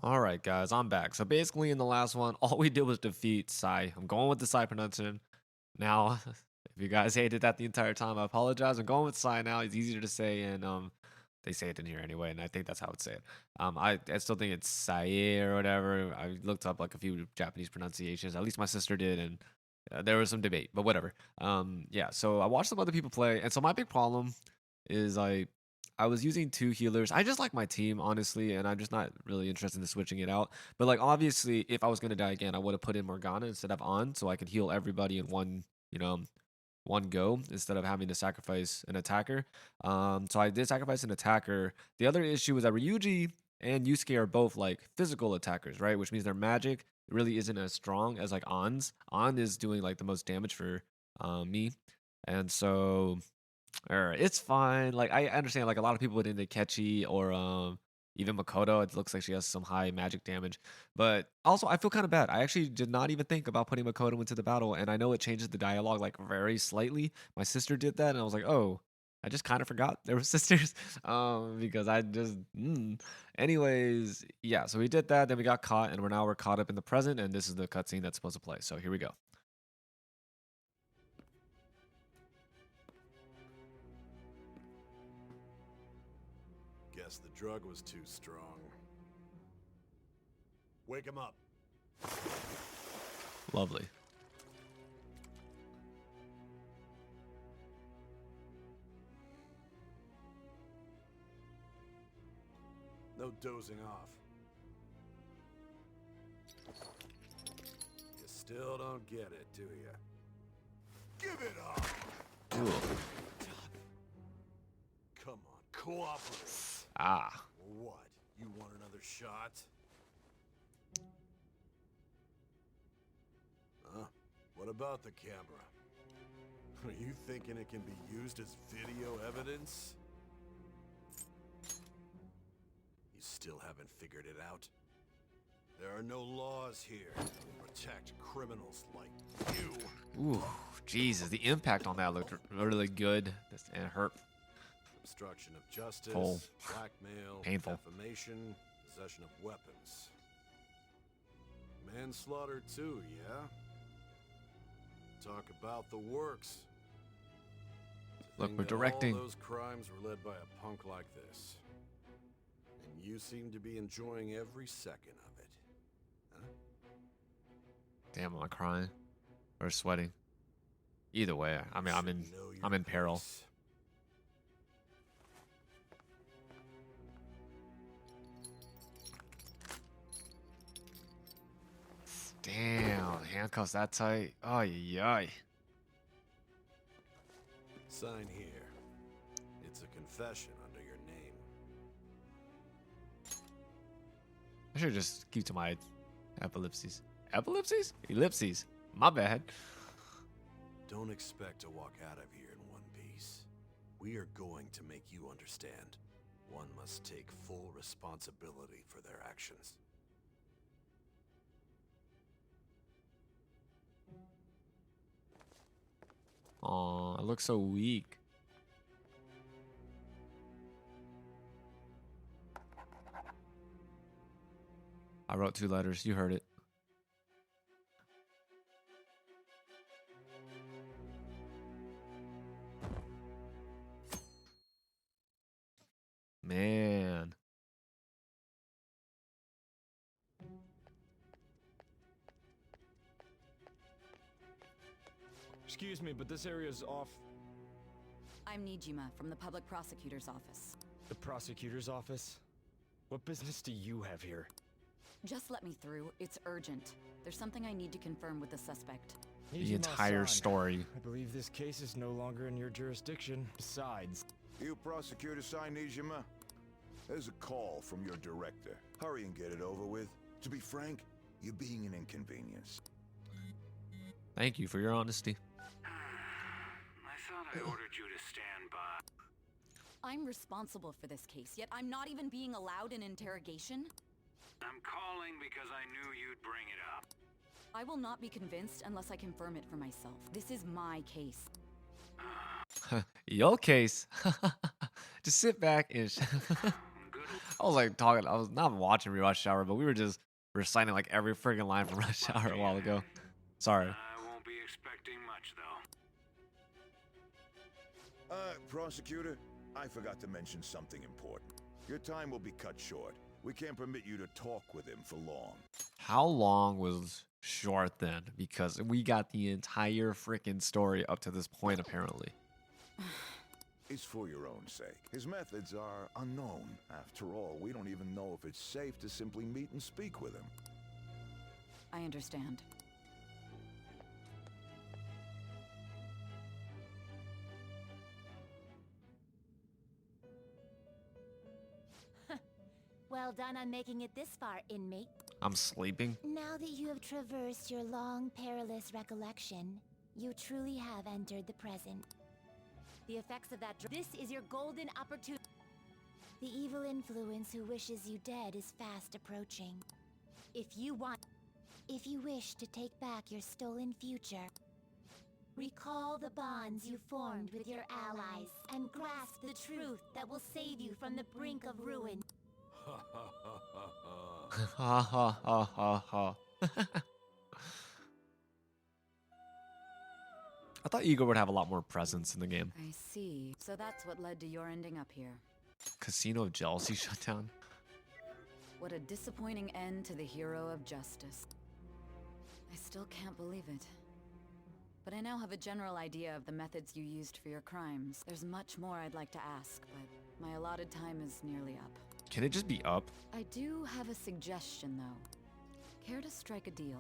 All right, guys, I'm back. So basically, in the last one, all we did was defeat Sai. I'm going with the Sai pronunciation now. If you guys hated that the entire time, I apologize. I'm going with Sai now. It's easier to say, and they say it in here anyway, and I think that's how I would say it. I still think it's Sai or whatever. I looked up like a few Japanese pronunciations. At least my sister did, and there was some debate, but whatever. Yeah. So I watched some other people play, and so my big problem is I was using two healers. I just like my team, honestly, and I'm just not really interested in switching it out. But like obviously, if I was gonna die again, I would have put in Morgana instead of On, so I could heal everybody in you know, one go instead of having to sacrifice an attacker. So I did sacrifice an attacker. The other issue is that Ryuji and Yusuke are both like physical attackers, right? Which means their magic really isn't as strong as like On's. On is doing like the most damage for me, and so it's fine. Like I understand, like a lot of people would into Catchy or even Makoto. It looks like she has some high magic damage, but also I feel kind of bad. I actually did not even think about putting Makoto into the battle, and I know it changes the dialogue like very slightly. My sister did that, and I was like, oh. I just kind of forgot there were sisters, because I just. Anyways, yeah. So we did that, then we got caught, and we're caught up in the present, and this is the cutscene that's supposed to play. So here we go. Guess the drug was too strong. Wake him up. Lovely. No dozing off. You still don't get it, do you? Give it up! Ooh. Come on, cooperate. Ah. What? You want another shot? Huh? What about the camera? Are you thinking it can be used as video evidence? You still haven't figured it out? There are no laws here to protect criminals like you. Ooh, Jesus, the impact on that looked really good and hurt. Obstruction of justice, Full. blackmail, Painful. defamation, possession of weapons. Manslaughter too, yeah? Talk about the works. To Look, think we're that directing. All those crimes were led by a punk like this. And you seem to be enjoying every second of it. Huh? Damn, am I crying or sweating? Either way, I mean, You should know your I'm in peril. place. Damn, handcuffs that tight. Oh, yay. Sign here. It's a confession under your name. I should just keep to my epilepsies. Epilepsies? Ellipses. My bad. Don't expect to walk out of here in one piece. We are going to make you understand. One must take full responsibility for their actions. Aw, I look so weak. I wrote 2 letters. You heard it. Man. Excuse me, but this area's off. I'm Nijima from the public prosecutor's office. The prosecutor's office? What business do you have here? Just let me through. It's urgent. There's something I need to confirm with the suspect. The entire story. I believe this case is no longer in your jurisdiction. Besides, You prosecutor sign Nijima? There's a call from your director. Hurry and get it over with. To be frank, you're being an inconvenience. Thank you for your honesty. I thought I ordered you to stand by. I'm responsible for this case, yet I'm not even being allowed an interrogation? I'm calling because I knew you'd bring it up. I will not be convinced unless I confirm it for myself. This is my case. Your case. Just sit back and. Good. I was like talking. I was not watching Rush Hour, but we were just reciting like every friggin' line from Rush Hour a while ago. Sorry. I won't be expecting much, though. Prosecutor, I forgot to mention something important. Your time will be cut short. We can't permit you to talk with him for long. How long was short then? Because we got the entire freaking story up to this point, apparently. It's for your own sake. His methods are unknown. After all, we don't even know if it's safe to simply meet and speak with him. I understand. Well done on making it this far, inmate. I'm sleeping. Now that you have traversed your long, perilous recollection, you truly have entered the present. The effects of that this is your golden opportunity. The evil influence who wishes you dead is fast approaching. If you wish to take back your stolen future, recall the bonds you formed with your allies and grasp the truth that will save you from the brink of ruin. Ha ha ha ha ha. I thought Igor would have a lot more presence in the game. I see. So that's what led to your ending up here. Casino of Jealousy shut down. What a disappointing end to the hero of justice. I still can't believe it. But I now have a general idea of the methods you used for your crimes. There's much more I'd like to ask, but my allotted time is nearly up. Can it just be up? I do have a suggestion, though. Care to strike a deal?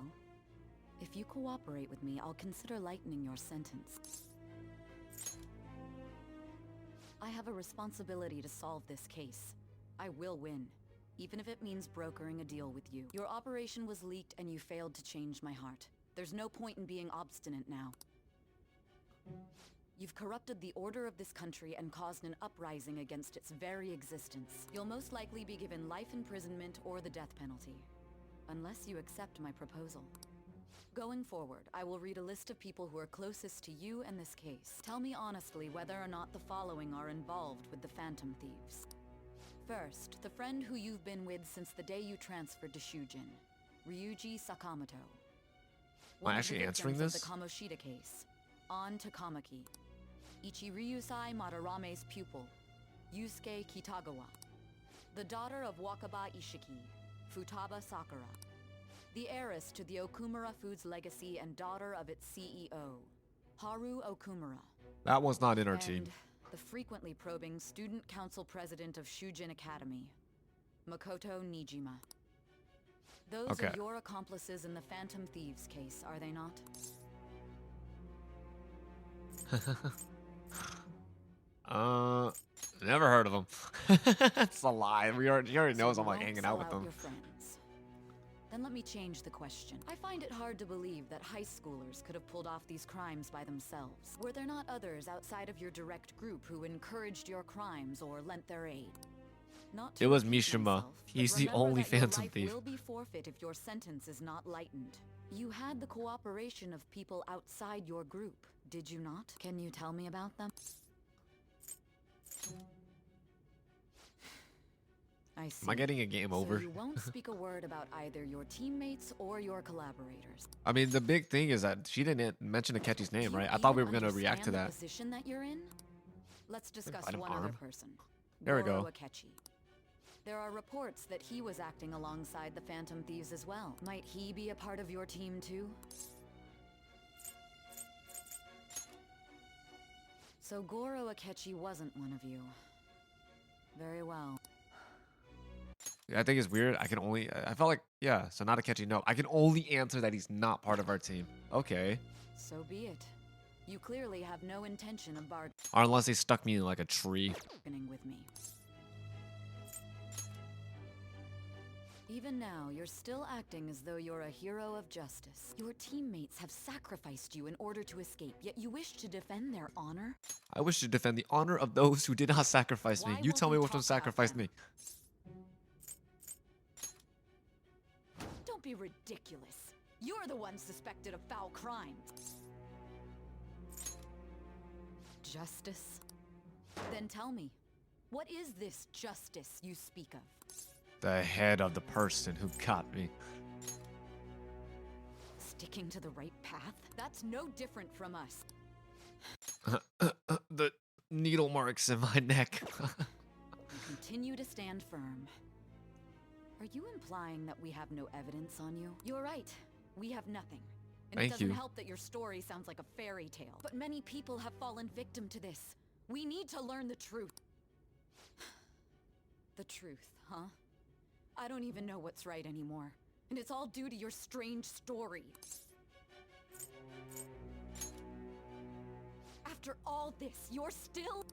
If you cooperate with me, I'll consider lightening your sentence. I have a responsibility to solve this case. I will win, even if it means brokering a deal with you. Your operation was leaked and you failed to change my heart. There's no point in being obstinate now. You've corrupted the order of this country and caused an uprising against its very existence. You'll most likely be given life imprisonment or the death penalty, unless you accept my proposal. Going forward, I will read a list of people who are closest to you and this case. Tell me honestly whether or not the following are involved with the Phantom Thieves. First, the friend who you've been with since the day you transferred to Shujin, Ryuji Sakamoto. Am I actually answering this? The Kamoshida case, An Takamaki. Ichiryusai Madarame's pupil, Yusuke Kitagawa. The daughter of Wakaba Ishiki, Futaba Sakura. The heiress to the Okumura Foods legacy and daughter of its CEO, Haru Okumura. That one's not in our team. And the frequently probing student council president of Shujin Academy, Makoto Nijima. Those are your accomplices in the Phantom Thieves case, are they not? Never heard of them. It's a lie. He already knows I'm like hanging out with them. Then let me change the question. I find it hard to believe that high schoolers could have pulled off these crimes by themselves. Were there not others outside of your direct group who encouraged your crimes or lent their aid? Not to It was repeat Mishima. myself, but He's the remember only that your Phantom life Thief. will be forfeit if your sentence is not lightened. You had the cooperation of people outside your group, did you not? Can you tell me about them? I see. Am I getting a game over? So you won't speak a word about either your teammates or your collaborators. I mean, the big thing is that she didn't mention Akechi's name, Do right? you I thought we even were gonna react to understand that. the position that you're in? Let's discuss Invite him one other arm. person. There we Goro go. Akechi. There are reports that he was acting alongside the Phantom Thieves as well. Might he be a part of your team too? So Goro Akechi wasn't one of you. Very well. Yeah, I think it's weird. I felt like, yeah, so not Akechi, no. I can only answer that he's not part of our team. Okay. So be it. You clearly have no intention of Or unless they stuck me in like a tree. bargaining with me. Even now, you're still acting as though you're a hero of justice. Your teammates have sacrificed you in order to escape, yet you wish to defend their honor? I wish to defend the honor of those who did not sacrifice me. Why You won't tell me we which one talk about sacrificed them? me. Don't be ridiculous. You're the one suspected of foul crimes. Justice? Then tell me, what is this justice you speak of? The head of the person who got me. Sticking to the right path? That's no different from us. The needle marks in my neck. You continue to stand firm. Are you implying that we have no evidence on you? You're right. We have nothing. And Thank it doesn't you. help that your story sounds like a fairy tale. But many people have fallen victim to this. We need to learn the truth. The truth, huh? I don't even know what's right anymore. And it's all due to your strange story. After all this, you're still...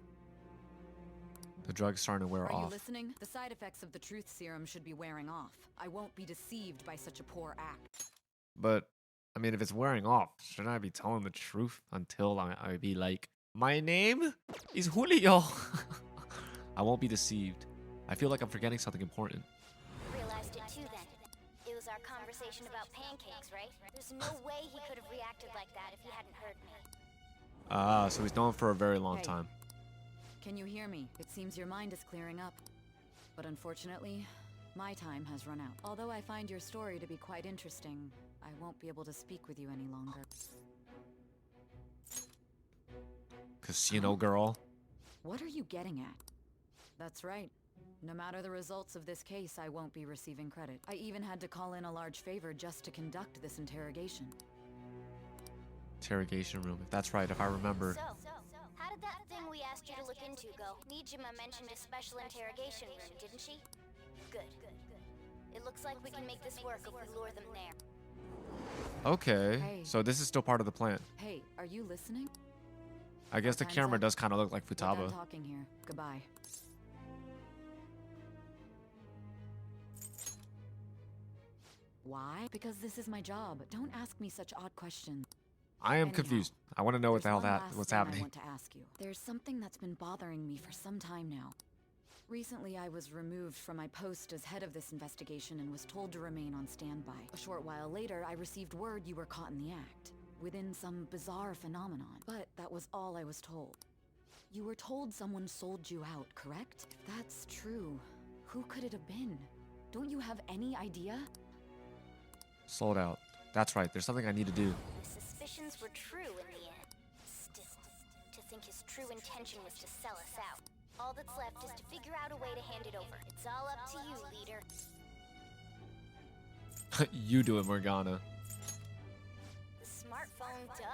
The drug's starting to wear Are you off. listening? The side effects of the truth serum should be wearing off. I won't be deceived by such a poor act. But, I mean, if it's wearing off, shouldn't I be telling the truth until I be like, my name is Julio? I won't be deceived. I feel like I'm forgetting something important. Realized it too then. It was our conversation about pancakes, right? There's no way he could have reacted like that if he hadn't heard me. Ah, so he's known for a very long Hey. time. Can you hear me? It seems your mind is clearing up. But unfortunately, my time has run out. Although I find your story to be quite interesting, I won't be able to speak with you any longer. Casino girl. What are you getting at? That's right. No matter the results of this case, I won't be receiving credit. I even had to call in a large favor just to conduct this interrogation. Interrogation room. That's right, if I remember. So, how did that thing we asked you to look into go? Nijima mentioned a special interrogation room, didn't she? Good. It looks like we can make this work if we lure them there. Okay, Hey. so this is still part of the plan. Hey, are you listening? I guess the Time's camera up. does kind of look like We're done Futaba. talking here. Goodbye. Why? Because this is my job. Don't ask me such odd questions. I am Anyhow, confused. I want to know what the hell There's one last what's thing I happening. want to ask you. There's something that's been bothering me for some time now. Recently, I was removed from my post as head of this investigation and was told to remain on standby. A short while later, I received word you were caught in the act, within some bizarre phenomenon. But that was all I was told. You were told someone sold you out, correct? If that's true, who could it have been? Don't you have any idea? Sold out. That's right, there's something I need to do. The suspicions were true in the end. Still, to think his true intention was to sell us out. All that's left is to figure out a way to hand it over. It's all up to you, leader. You do it, Morgana. The smartphone, duh.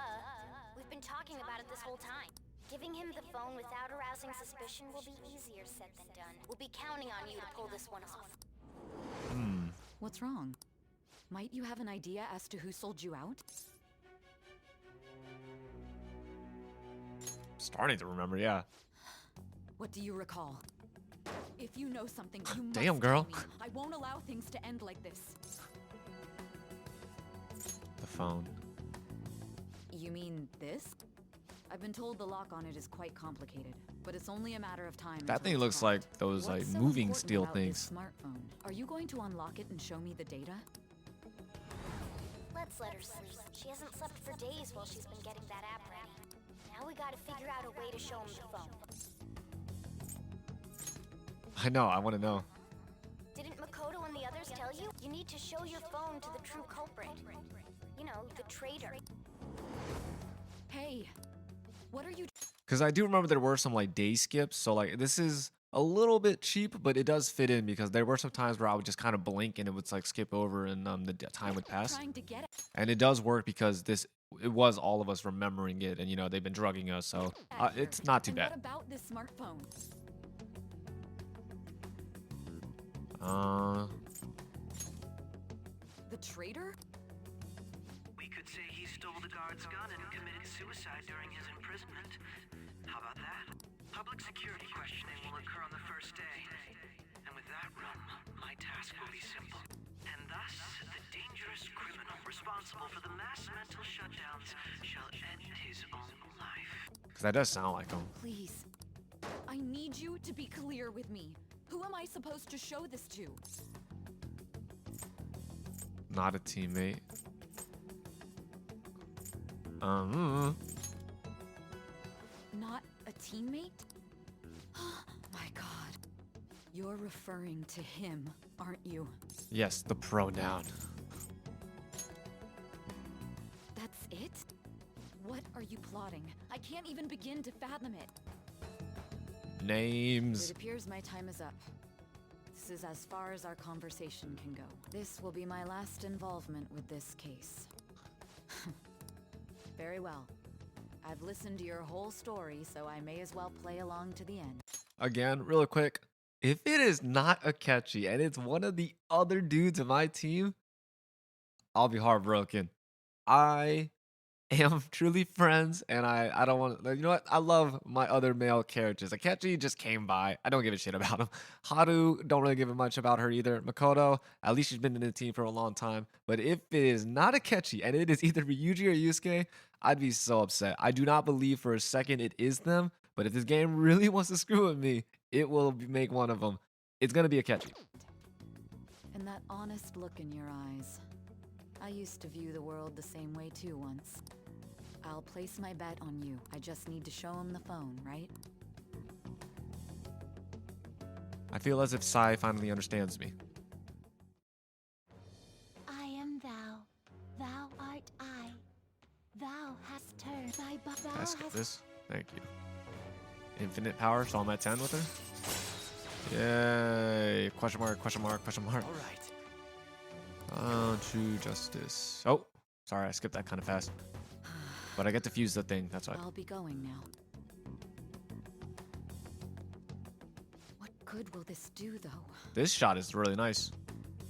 We've been talking about it this whole time. Giving him the phone without arousing suspicion will be easier said than done. We'll be counting on you to pull this one off. What's wrong? Might you have an idea as to who sold you out? Starting to remember, yeah. What do you recall? If you know something, you must Damn, girl. tell me. I won't allow things to end like this. The phone. You mean this? I've been told the lock on it is quite complicated, but it's only a matter of time. That until thing it's looks cracked. like those What's like so moving important steel about this things. smartphone? Are you going to unlock it and show me the data? Let's let her sleep. She hasn't slept for days while she's been getting that app ready. Now we gotta figure out a way to show him the phone. I know, I want to know. Didn't Makoto and the others tell you? You need to show your phone to the true culprit. You know, the traitor. Hey, what are you? Because I do remember there were some like day skips, so like this is a little bit cheap, but it does fit in because there were some times where I would just kind of blink and it would like skip over and time would pass. Trying to get it? And it does work because it was all of us remembering it, and you know they've been drugging us, so it's not too And bad. what about this smartphone? The traitor? We could say he stole the guard's gun and committed suicide during his imprisonment. How about that? Public security questioning will occur on the first day. And with that room, my task will be simple. And thus, the dangerous criminal responsible for the mass mental shutdowns shall end his own life. Because that does sound like him. Please. I need you to be clear with me. Who am I supposed to show this to? Not a teammate. Not a teammate? My god. You're referring to him, aren't you? Yes, the pronoun. That's it? What are you plotting? I can't even begin to fathom it. Names. It appears my time is up. This is as far as our conversation can go. This will be my last involvement with this case. Very well. I've listened to your whole story, so I may as well play along to the end. Again, real quick. If it is not Akechi and it's one of the other dudes in my team, I'll be heartbroken. I am truly friends, and I don't want to. You know what? I love my other male characters. Akechi just came by. I don't give a shit about him. Haru, don't really give a much about her either. Makoto, at least she's been in the team for a long time. But if it is not Akechi and it is either Ryuji or Yusuke, I'd be so upset. I do not believe for a second it is them. But if this game really wants to screw with me, it will make one of them. It's gonna be Akechi. And that honest look in your eyes. I used to view the world the same way too once. I'll place my bet on you. I just need to show him the phone, right? I feel as if Sai finally understands me. I am thou. Thou art I. Thou hast turned thy thou Can I skip hast this? Thank you. Infinite power, so I'm at 10 with her. Yay! Question mark, question mark, question mark. All right. True justice. Oh, sorry, I skipped that kind of fast. But I get to fuse the thing, that's why. I'll be going now. What good will this do, though? This shot is really nice.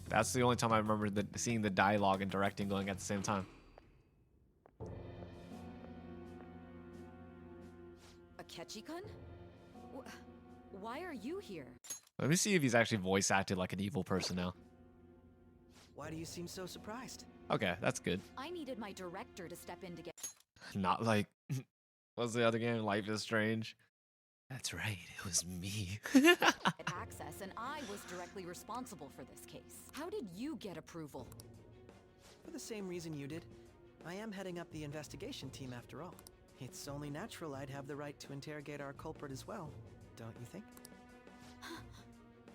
That's the only time I remember seeing the dialogue and directing going at the same time. Akechi-kun? Why are you here? Let me see if he's actually voice acted like an evil person now. Why do you seem so surprised? Okay, that's good. I needed my director to step in to get Not like, what's the other game? Life is Strange. That's right, it was me. access, and I was directly responsible for this case. How did you get approval? For the same reason you did. I am heading up the investigation team after all. It's only natural I'd have the right to interrogate our culprit as well, don't you think?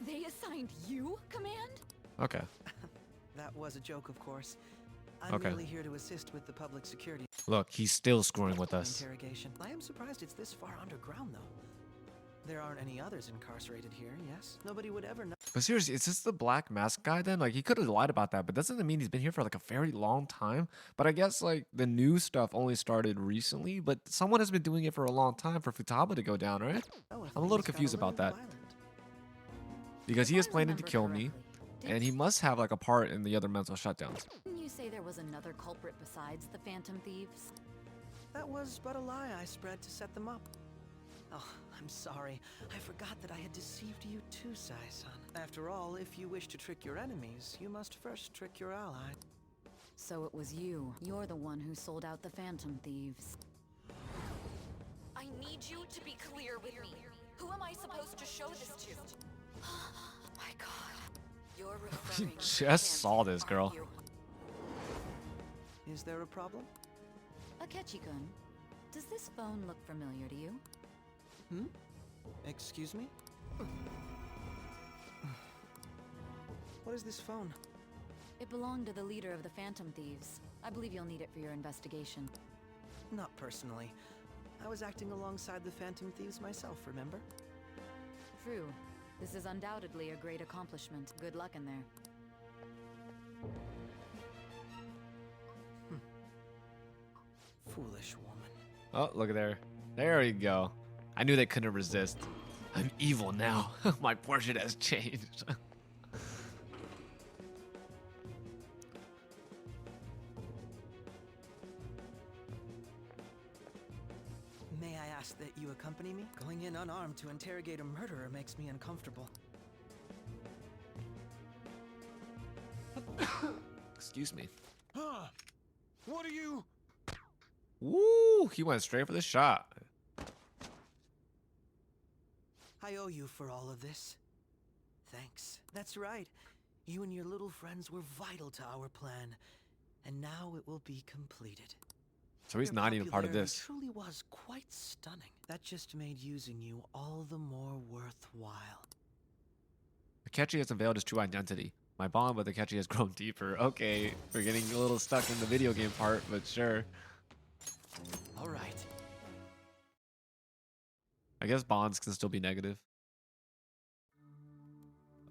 They assigned you command? Okay. That was a joke, of course. I'm Okay. merely here to assist with the public security Look, he's still screwing with us. interrogation. I am surprised it's this far underground, though. There aren't any others incarcerated here, yes? Nobody would ever know. But seriously, is this the black mask guy then? Like, he could have lied about that, but doesn't it mean he's been here for like a very long time? But I guess like the new stuff only started recently, but someone has been doing it for a long time for Futaba to go down, right? know if I'm a little things got confused about that. violent. Because he If is I planning to remember kill me, correctly, and he must have like a part in the other mental shutdowns. Didn't you say there was another culprit besides the Phantom Thieves? That was but a lie I spread to set them up. Oh, I'm sorry. I forgot that I had deceived you too, Sai-san. After all, if you wish to trick your enemies, you must first trick your ally. So it was you. You're the one who sold out the Phantom Thieves. I need you to be clear with me. Who am I supposed to show this to? My God. You're referring to just saw this, Phantom, girl. aren't you? Is there a problem? Akechi-kun, does this phone look familiar to you? Hmm? Excuse me? What is this phone? It belonged to the leader of the Phantom Thieves. I believe you'll need it for your investigation. Not personally. I was acting alongside the Phantom Thieves myself, remember? True. This is undoubtedly a great accomplishment. Good luck in there. Foolish woman. Oh, look at there. There we go. I knew they couldn't resist. I'm evil now. My portrait has changed. May I ask that you accompany me? Going in unarmed to interrogate a murderer makes me uncomfortable. Excuse me. Huh? What are you? Woo! He went straight for the shot. I owe you for all of this. Thanks. That's right. You and your little friends were vital to our plan, and now it will be completed. So he's Your not even part of popularity this. Truly was quite stunning. That just made using you all the more worthwhile. Akechi has unveiled his true identity. My bond with Akechi has grown deeper. Okay, we're getting a little stuck in the video game part, but sure. All right. I guess bonds can still be negative.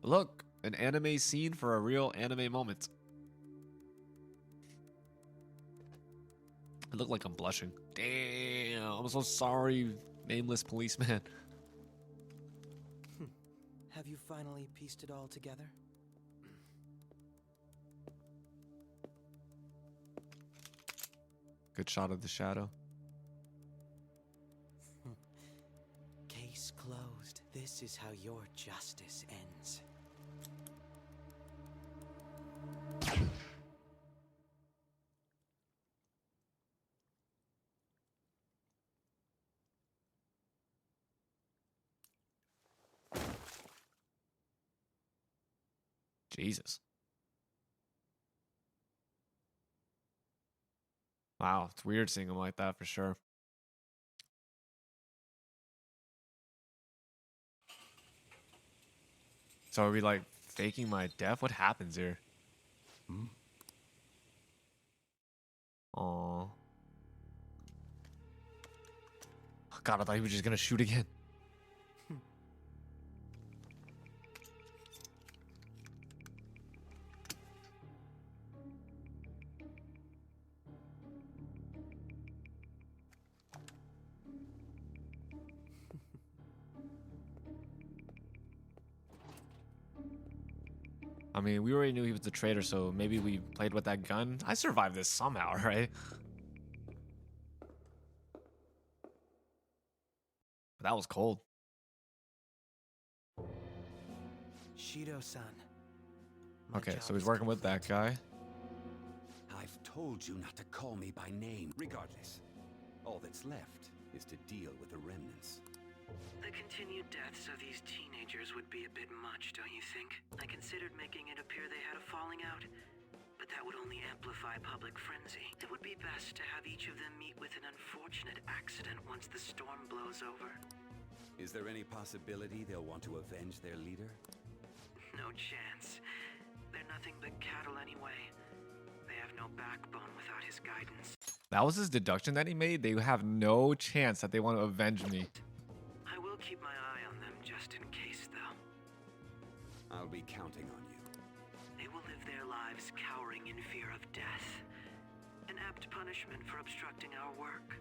Look, an anime scene for a real anime moment. I look like I'm blushing. Damn, I'm so sorry, nameless policeman. Have you finally pieced it all together? Good shot of the shadow. Case closed. This is how your justice ends. Jesus. Wow, it's weird seeing him like that for sure. So are we like faking my death? What happens here? Aww. God, I thought he was just gonna shoot again. I mean, we already knew he was the traitor, so maybe we played with that gun. I survived this somehow, right? But that was cold. Shido-san. Okay, so he's working with that guy. I've told you not to call me by name. Regardless, all that's left is to deal with the remnants. The continued deaths of these teenagers would be a bit much, don't you think? I considered making it appear they had a falling out, but that would only amplify public frenzy. It would be best to have each of them meet with an unfortunate accident once the storm blows over. Is there any possibility they'll want to avenge their leader? No chance. They're nothing but cattle anyway. They have no backbone without his guidance. That was his deduction that he made. They have no chance that they want to avenge me. I will keep my eye on them just in case, though. I'll be counting on you. They will live their lives cowering in fear of death. An apt punishment for obstructing our work.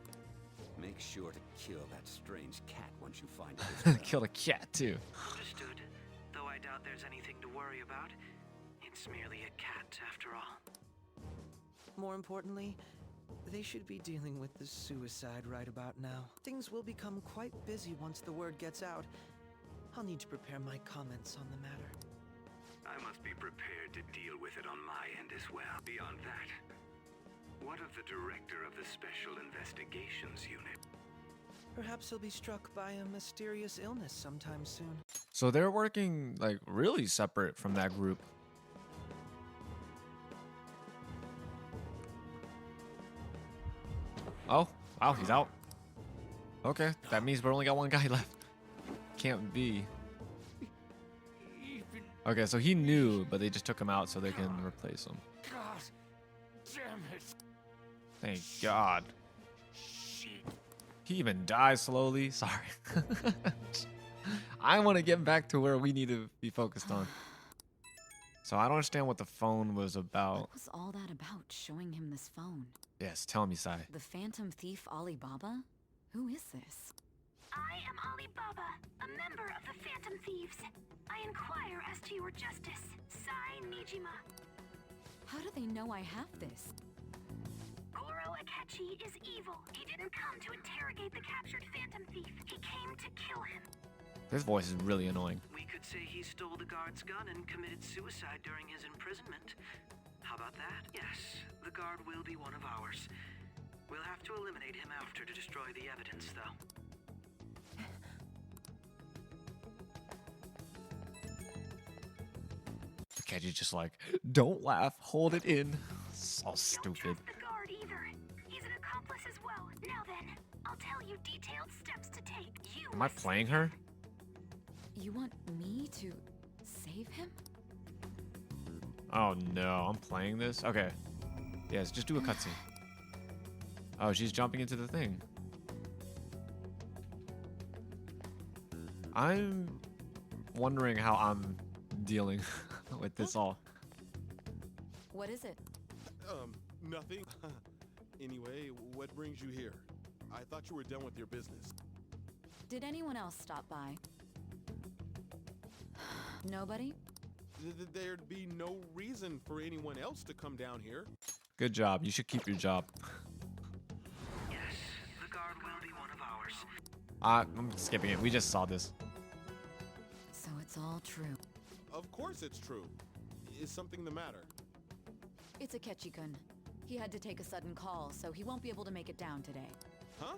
Make sure to kill that strange cat once you find it as well. Killed a cat too. Understood. Though I doubt there's anything to worry about. It's merely a cat, after all. More importantly, they should be dealing with the suicide right about now. Things will become quite busy once the word gets out. I'll need to prepare my comments on the matter. I must be prepared to deal with it on my end as well. Beyond that, what of the director of the Special Investigations Unit? Perhaps he'll be struck by a mysterious illness sometime soon. So they're working like really separate from that group. Oh, wow, he's out. Okay, that means we only got one guy left. Can't be. Okay, so he knew, but they just took him out so they can replace him. God damn it. Thank God. He even dies slowly. Sorry. I want to get back to where we need to be focused on. So I don't understand what the phone was about. What was all that about, showing him this phone? Yes, tell me, Sai. The phantom thief Alibaba? Who is this? I am Alibaba, a member of the Phantom Thieves. I inquire as to your justice, Sai Nijima. How do they know I have this? Goro Akechi is evil. He didn't come to interrogate the captured Phantom Thief. He came to kill him. This voice is really annoying. We could say he stole the guard's gun and committed suicide during his imprisonment. How about that? Yes, the guard will be one of ours. We'll have to eliminate him after to destroy the evidence, though. Akechi's just like, don't laugh, hold it in. So Don't stupid. trust the guard either. He's an accomplice as well. Now then, I'll tell you detailed steps to take. You Am I must playing save her? him. You want me to save save him? Oh no, I'm playing this? Okay. Yes, just do a cutscene. Oh, she's jumping into the thing. I'm wondering how I'm dealing with this all. What is it? Nothing. Anyway, what brings you here? I thought you were done with your business. Did anyone else stop by? Nobody? There'd be no reason for anyone else to come down here. Good job. You should keep your job. Yes, the guard will be one of ours. I'm skipping it. We just saw this. So it's all true. Of course it's true. Is something the matter? It's a Ketchikun. He had to take a sudden call, so he won't be able to make it down today. Huh?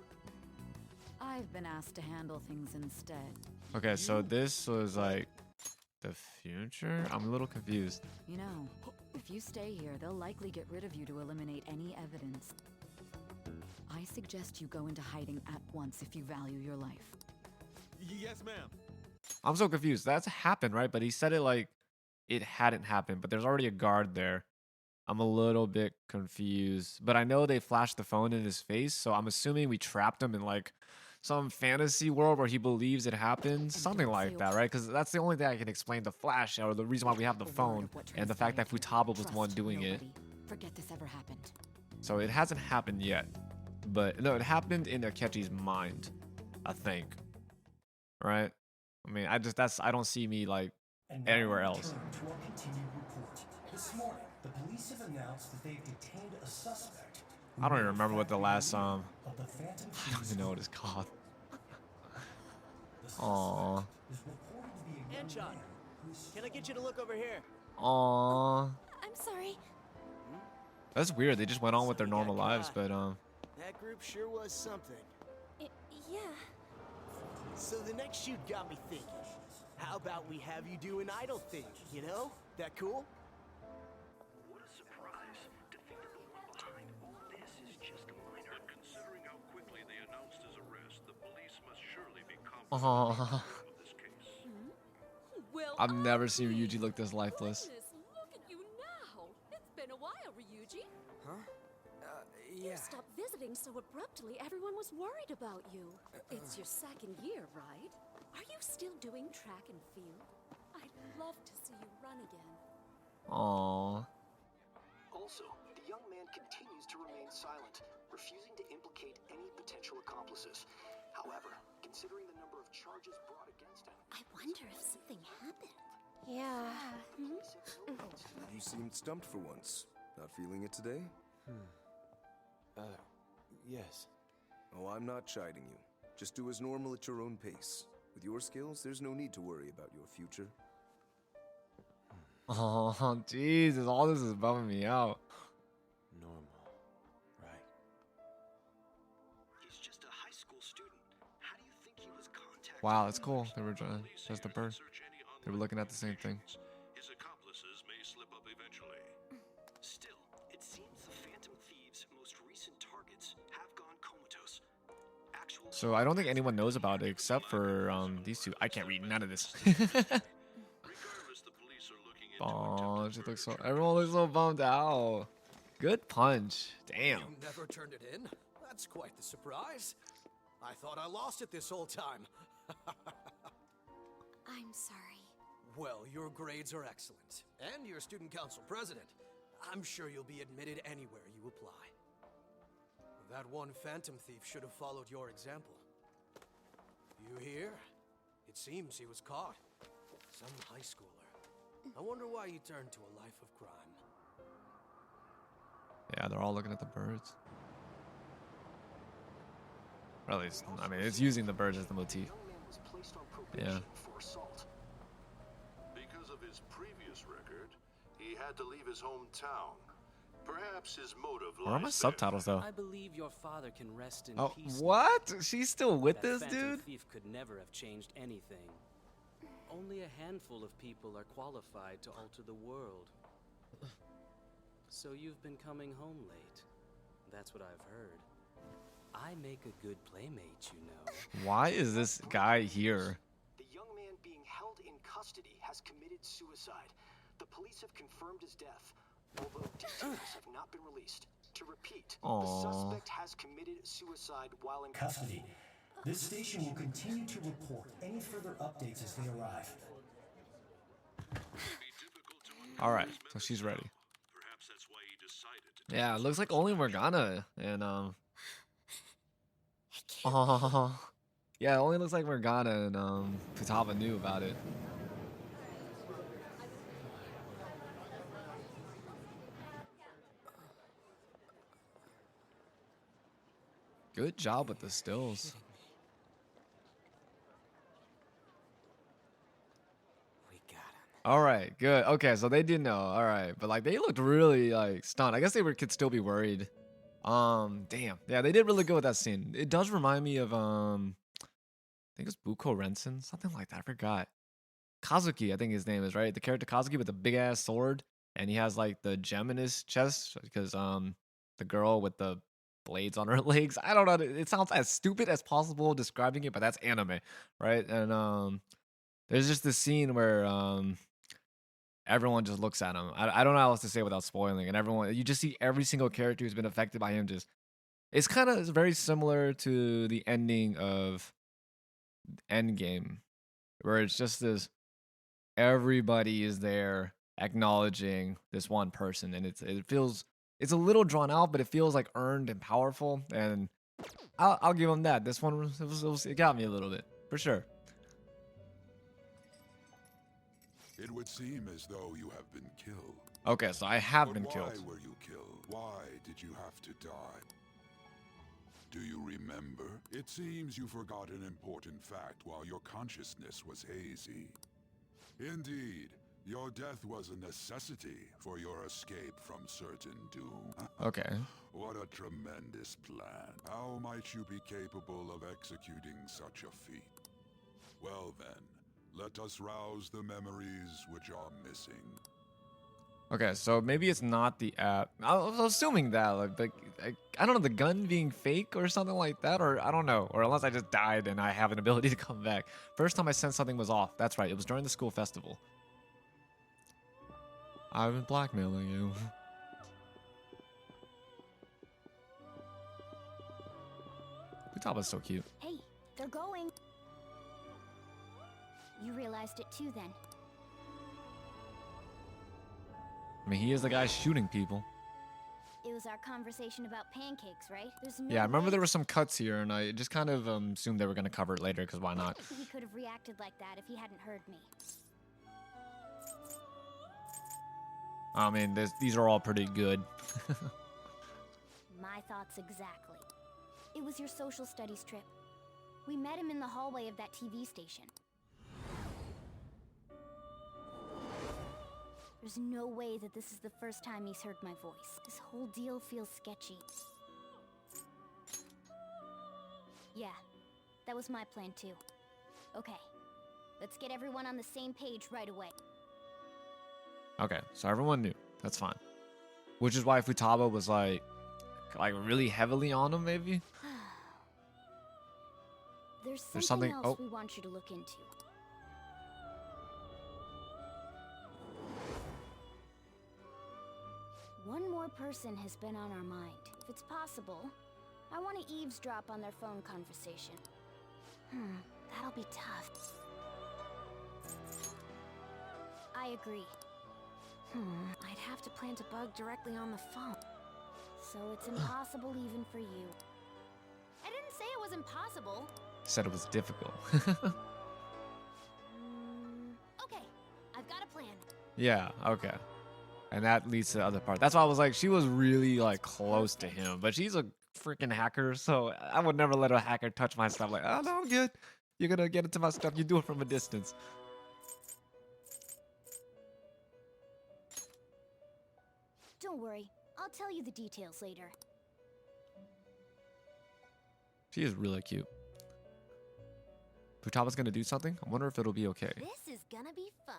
I've been asked to handle things instead. Okay, so this was like the future? I'm a little confused. You know, if you stay here, they'll likely get rid of you to eliminate any evidence. I suggest you go into hiding at once if you value your life. Yes, ma'am. I'm so confused. That's happened, right? But he said it like it hadn't happened, but there's already a guard there. I'm a little bit confused, but I know they flashed the phone in his face, so I'm assuming we trapped him in like some fantasy world where he believes it happened, something like that, right? Because that's the only thing I can explain the flash, or the reason why we have the phone, and the fact that Futaba was the one doing it. Forget this ever happened. So it hasn't happened yet, but no, it happened in Akechi's mind, I think, right? I mean, I don't see me like anywhere else. To our continued report. This morning, the police have announced that they've detained a suspect. I don't even remember what the last of the Phantom I don't even know what it's called. The Aww. suspect is reported to be a young Anchon, man who is can I get you to look over here? Aww. I'm sorry. That's weird. They just went on with their normal lives, but That group sure was something. Yeah. So the next shoot got me thinking. How about we have you do an idle thing, you know? That cool? What a surprise. To think that the one behind all this is just a minor. But considering how quickly they announced his arrest, the police must surely be competent of this case. Well, I've never seen Ryuji look this lifeless. goodness, look at you now. It's been a while, Ryuji. Huh? You Yeah. stopped visiting so abruptly, everyone was worried about you. It's your second year, right? Are you still doing track and field? I'd love to see you run again. Aww. Also, the young man continues to remain silent, refusing to implicate any potential accomplices. However, considering the number of charges brought against him, I wonder if something happened. Yeah. You seemed stumped for once. Not feeling it today? Yes. Oh, I'm not chiding you. Just do as normal at your own pace. With your skills, there's no need to worry about your future. Oh, Jesus. All this is bumming me out. Normal. Right. he's just a high school student. How do you think he was contacted? Wow, that's cool. They were just a bird. They were looking at the same thing. His accomplices may slip up eventually. Still, it seems the Phantom Thieves' most recent targets have gone comatose. Actual So I don't think anyone knows about it except for these two. I can't read none of this. Regardless, the police are looking into Oh, she looks so. Everyone looks so bummed out. Good punch. Damn. You never turned it in? That's quite the surprise. I thought I lost it this whole time. I'm sorry. Well, your grades are excellent. And you're student council president. I'm sure you'll be admitted anywhere you apply. That one phantom thief should have followed your example. You hear? It seems he was caught. Some high schooler. I wonder why he turned to a life of crime. Yeah, they're all looking at the birds. Or at least, I mean, it's using the birds as the motif. Yeah. Because of his previous record, he had to leave his hometown. Perhaps his motive Where are my lies subtitles though? I believe your father can rest in Oh, peace. what? She's still with That this phantom dude? thief could never have changed anything. Only a handful of people are qualified to alter the world. So you've been coming home late. That's what I've heard. I make a good playmate, you know. Why is this guy here? The young man being held in custody has committed suicide. The police have confirmed his death, although details have not been released. To repeat, the suspect has committed suicide while in Custody. This station will continue to report any further updates as they arrive. All right, so she's ready. Perhaps that's why he decided to. Yeah, it looks like only Morgana and Oh, yeah, it only looks like Morgana and Futaba knew about it. Good job with the stills. All right, good. Okay, so they did know. All right, but like they looked really like stunned. I guess they could still be worried. Damn. Yeah, they did really good with that scene. It does remind me of I think it's Buko Rensen, something like that. I forgot. Kazuki, I think his name is, right? The character Kazuki with the big ass sword, and he has like the gem in his chest because the girl with the blades on her legs. I don't know. It sounds as stupid as possible describing it, but that's anime, right? And there's just this scene where everyone just looks at him. I don't know how else to say without spoiling. And everyone, you just see every single character who's been affected by him. Just, it's kind of very similar to the ending of Endgame, where it's just this. Everybody is there acknowledging this one person, and it feels it's a little drawn out, but it feels like earned and powerful. And I'll give them that. This one it got me a little bit for sure. It would seem as though you have been killed. Okay, so I have been killed. Why were you killed? Why did you have to die? Do you remember? It seems you forgot an important fact while your consciousness was hazy. Indeed, your death was a necessity for your escape from certain doom. Okay. What a tremendous plan. How might you be capable of executing such a feat? Well then, let us rouse the memories which are missing. Okay, so maybe it's not the app. I was assuming that, like I don't know, the gun being fake or something like that, or I don't know, or unless I just died and I have an ability to come back. First time I sensed something was off. That's right, it was during the school festival. I've been blackmailing you. Futaba's so cute. Hey, they're going. You realized it too then. I mean, he is the guy shooting people. It was our conversation about pancakes, right? There's no Yeah, I remember way there were some cuts here, and I just kind of assumed they were going to cover it later, because why not? he could have reacted like that if he hadn't heard me. I mean, these are all pretty good. My thoughts exactly. It was your social studies trip. We met him in the hallway of that TV station. There's no way that this is the first time he's heard my voice. This whole deal feels sketchy. Yeah, that was my plan too. Okay, let's get everyone on the same page right away. Okay, so everyone knew. That's fine. Which is why Futaba was like really heavily on him, maybe? There's There's something something- else oh. we want you to look into. One more person has been on our mind. If it's possible, I want to eavesdrop on their phone conversation. That'll be tough. I agree. I'd have to plant a bug directly on the phone. So it's impossible even for you. I didn't say it was impossible. Said it was difficult. Okay, I've got a plan. Yeah, okay. And that leads to the other part. That's why I was like, she was really like close to him, but she's a freaking hacker, so I would never let a hacker touch my stuff. Like, oh no, I'm good. You're gonna get into my stuff. You do it from a distance. Don't worry, I'll tell you the details later. She is really cute. Futaba's gonna do something. I wonder if it'll be okay. This is gonna be fun.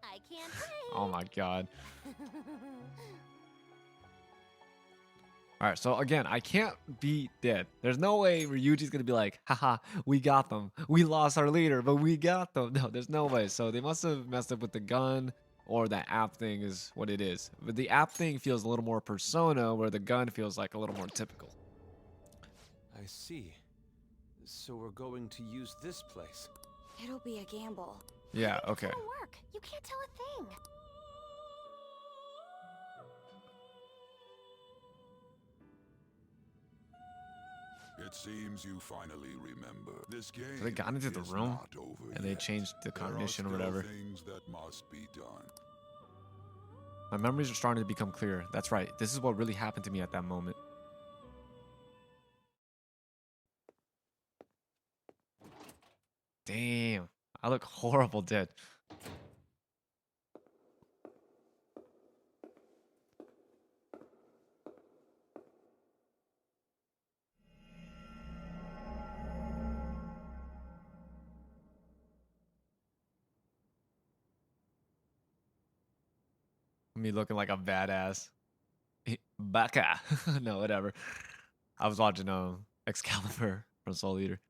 I can't wait. Oh my god. All right, so again, I can't be dead. There's no way Ryuji's gonna be like, haha, we got them. We lost our leader, but we got them. No, there's no way. So they must have messed up with the gun, or that app thing is what it is. But the app thing feels a little more Persona, where the gun feels like a little more typical. I see. So we're going to use this place. It'll be a gamble. Yeah, okay. It'll work. You can't tell a thing. It seems you finally remember. This game So they got into the is room not over and they yet. changed the There are cognition or still whatever. things that must be done. My memories are starting to become clear. That's right. This is what really happened to me at that moment. Damn. I look horrible dead. Me looking like a badass. Baka. No, whatever. I was watching Excalibur from Soul Eater.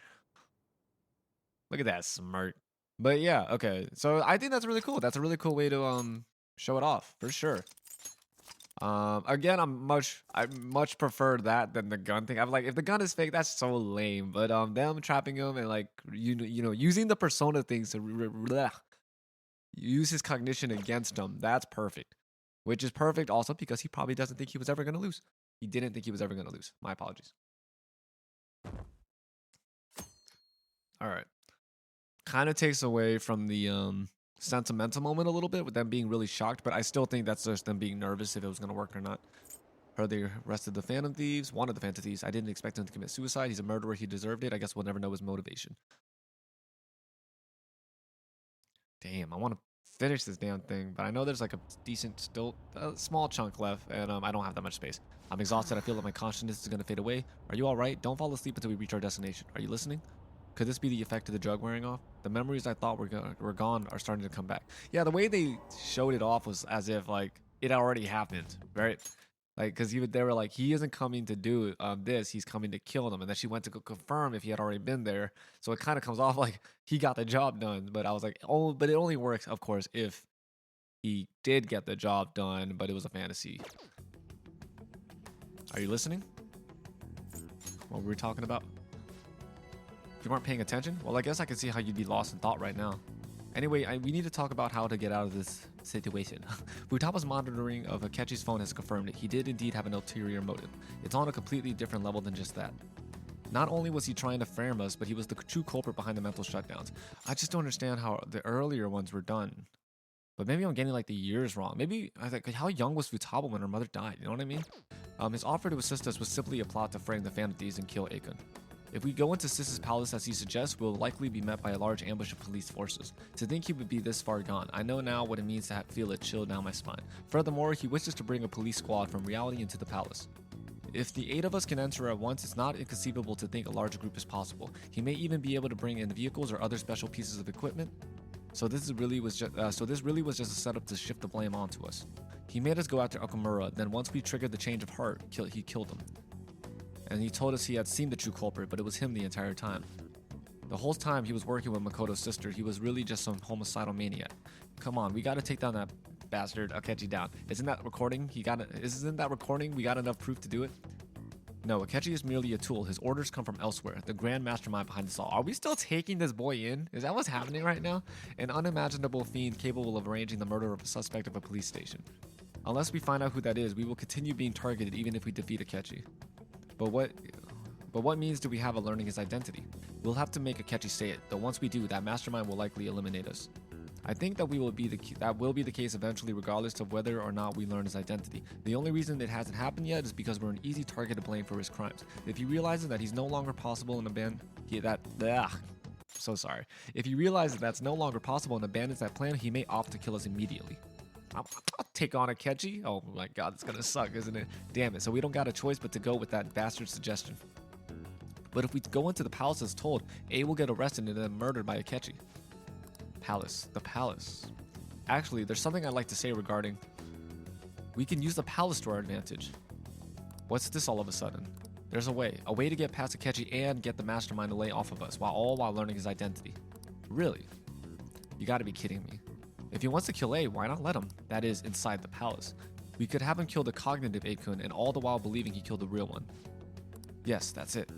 Look at that smirk. But yeah, okay. So I think that's really cool. That's a really cool way to show it off for sure. Again, I much prefer that than the gun thing. I'm like, if the gun is fake, that's so lame. But them trapping him and like you know using the persona things to use his cognition against him, that's perfect. Which is perfect also because he probably doesn't think he was ever gonna lose. He didn't think he was ever gonna lose. My apologies. All right. Kind of takes away from the sentimental moment a little bit with them being really shocked, but I still think that's just them being nervous if it was going to work or not. Heard they arrested the Phantom Thieves, one of the Phantom Thieves. I didn't expect him to commit suicide. He's a murderer. He deserved it. I guess we'll never know his motivation. Damn, I want to finish this damn thing, but I know there's like a decent, still a small chunk left, and I don't have that much space. I'm exhausted. I feel like my consciousness is going to fade away. Are you all right? Don't fall asleep until we reach our destination. Are you listening? Could this be the effect of the drug wearing off? The memories I thought were gone are starting to come back. Yeah, the way they showed it off was as if like it already happened, right? Like, because they were like, he isn't coming to do this, he's coming to kill them. And then she went to go confirm if he had already been there. So it kind of comes off like he got the job done. But I was like, oh, but it only works, of course, if he did get the job done, but it was a fantasy. Are you listening? What were we talking about? You weren't paying attention? Well, I guess I can see how you'd be lost in thought right now. Anyway, we need to talk about how to get out of this situation. Futaba's monitoring of Akechi's phone has confirmed it. He did indeed have an ulterior motive. It's on a completely different level than just that. Not only was he trying to frame us, but he was the true culprit behind the mental shutdowns. I just don't understand how the earlier ones were done. But maybe I'm getting like the years wrong. Maybe I think, how young was Futaba when her mother died? You know what I mean? His offer to assist us was simply a plot to frame the Phantom Thieves and kill Akon. If we go into Sis's palace as he suggests, we'll likely be met by a large ambush of police forces. To think he would be this far gone, I know now what it means to feel it chill down my spine. Furthermore, he wishes to bring a police squad from reality into the palace. If the 8 of us can enter at once, it's not inconceivable to think a larger group is possible. He may even be able to bring in vehicles or other special pieces of equipment. So this really was just a setup to shift the blame onto us. He made us go after Okamura, then once we triggered the change of heart, he killed him. And he told us he had seen the true culprit, but it was him the entire time. The whole time he was working with Makoto's sister, he was really just some homicidal maniac. Come on, we gotta take down that bastard Akechi down. Isn't that recording? We got enough proof to do it? No, Akechi is merely a tool. His orders come from elsewhere, the grand mastermind behind this all. Are we still taking this boy in? Is that what's happening right now? An unimaginable fiend capable of arranging the murder of a suspect of a police station. Unless we find out who that is, we will continue being targeted even if we defeat Akechi. But what means do we have of learning his identity? We'll have to make Akechi say it, though once we do, that mastermind will likely eliminate us. I think that will be the case eventually, regardless of whether or not we learn his identity. The only reason it hasn't happened yet is because we're an easy target to blame for his crimes. If he realizes that he's no longer possible and abandons that's no longer possible and abandons that plan, he may opt to kill us immediately. I'll take on Akechi. Oh my god, it's gonna suck, isn't it? Damn it. So we don't got a choice but to go with that bastard suggestion. But if we go into the palace as told, A will get arrested and then murdered by Akechi. The palace. Actually, there's something I'd like to say regarding... We can use the palace to our advantage. What's this all of a sudden? There's a way to get past Akechi and get the mastermind to lay off of us, while learning his identity. Really? You gotta be kidding me. If he wants to kill A, why not let him? That is, inside the palace. We could have him kill the cognitive A-kun and all the while believing he killed the real one. Yes, that's it.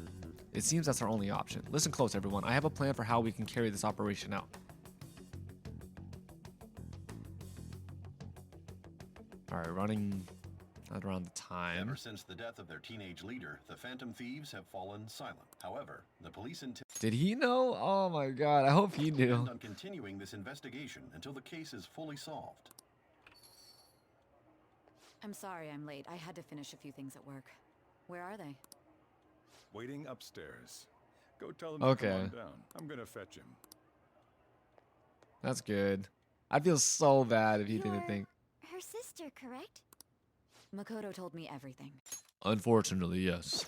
It seems that's our only option. Listen close, everyone. I have a plan for how we can carry this operation out. Alright, running around the time. Ever since the death of their teenage leader, the Phantom Thieves have fallen silent. However, the police Did he know? Oh my god, I hope he knew. intend on continuing this investigation until the case is fully solved. I'm sorry I'm late. I had to finish a few things at work. Where are they? Waiting upstairs. Go tell him Okay. to come on down. I'm gonna fetch him. That's good. I'd feel so bad if he didn't think. Her sister, correct? Makoto told me everything. Unfortunately, yes.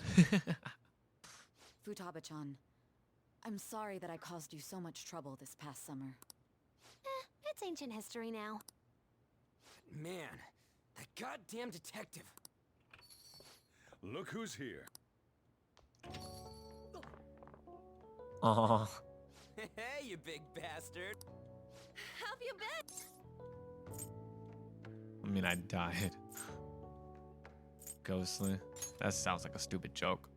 Futaba-chan, I'm sorry that I caused you so much trouble this past summer. It's ancient history now. Man, that goddamn detective. Look who's here. Aw. Hey, you big bastard. How've you been? I mean, I died. Ghostly. That sounds like a stupid joke.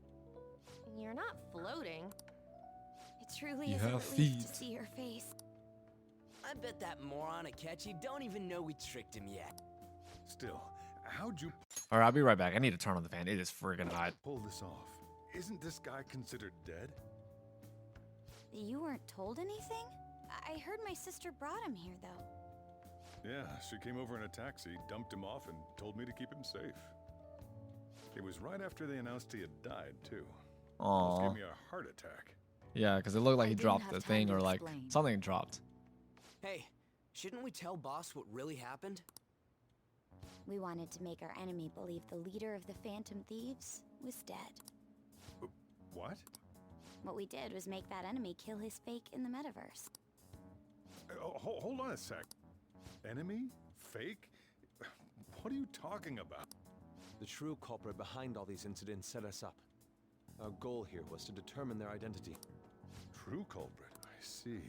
You're not floating. It truly You is a have relief feet. to see your face. I bet that moron Akechi don't even know we tricked him yet. Still, how'd you Alright, I'll be right back. I need to turn on the fan. It is friggin' hot. pull this off? Isn't this guy considered dead? You weren't told anything? I heard my sister brought him here, though. Yeah, she came over in a taxi, dumped him off, and told me to keep him safe. It was right after they announced he had died, too. Almost Aw. gave me a heart attack. Yeah, because it looked like he didn't dropped have the time thing to or like explain. something dropped. Hey, shouldn't we tell boss what really happened? We wanted to make our enemy believe the leader of the Phantom Thieves was dead. What? What we did was make that enemy kill his fake in the metaverse. Hold on a sec. Enemy? Fake? What are you talking about? The true culprit behind all these incidents set us up. Our goal here was to determine their identity. True culprit? I see.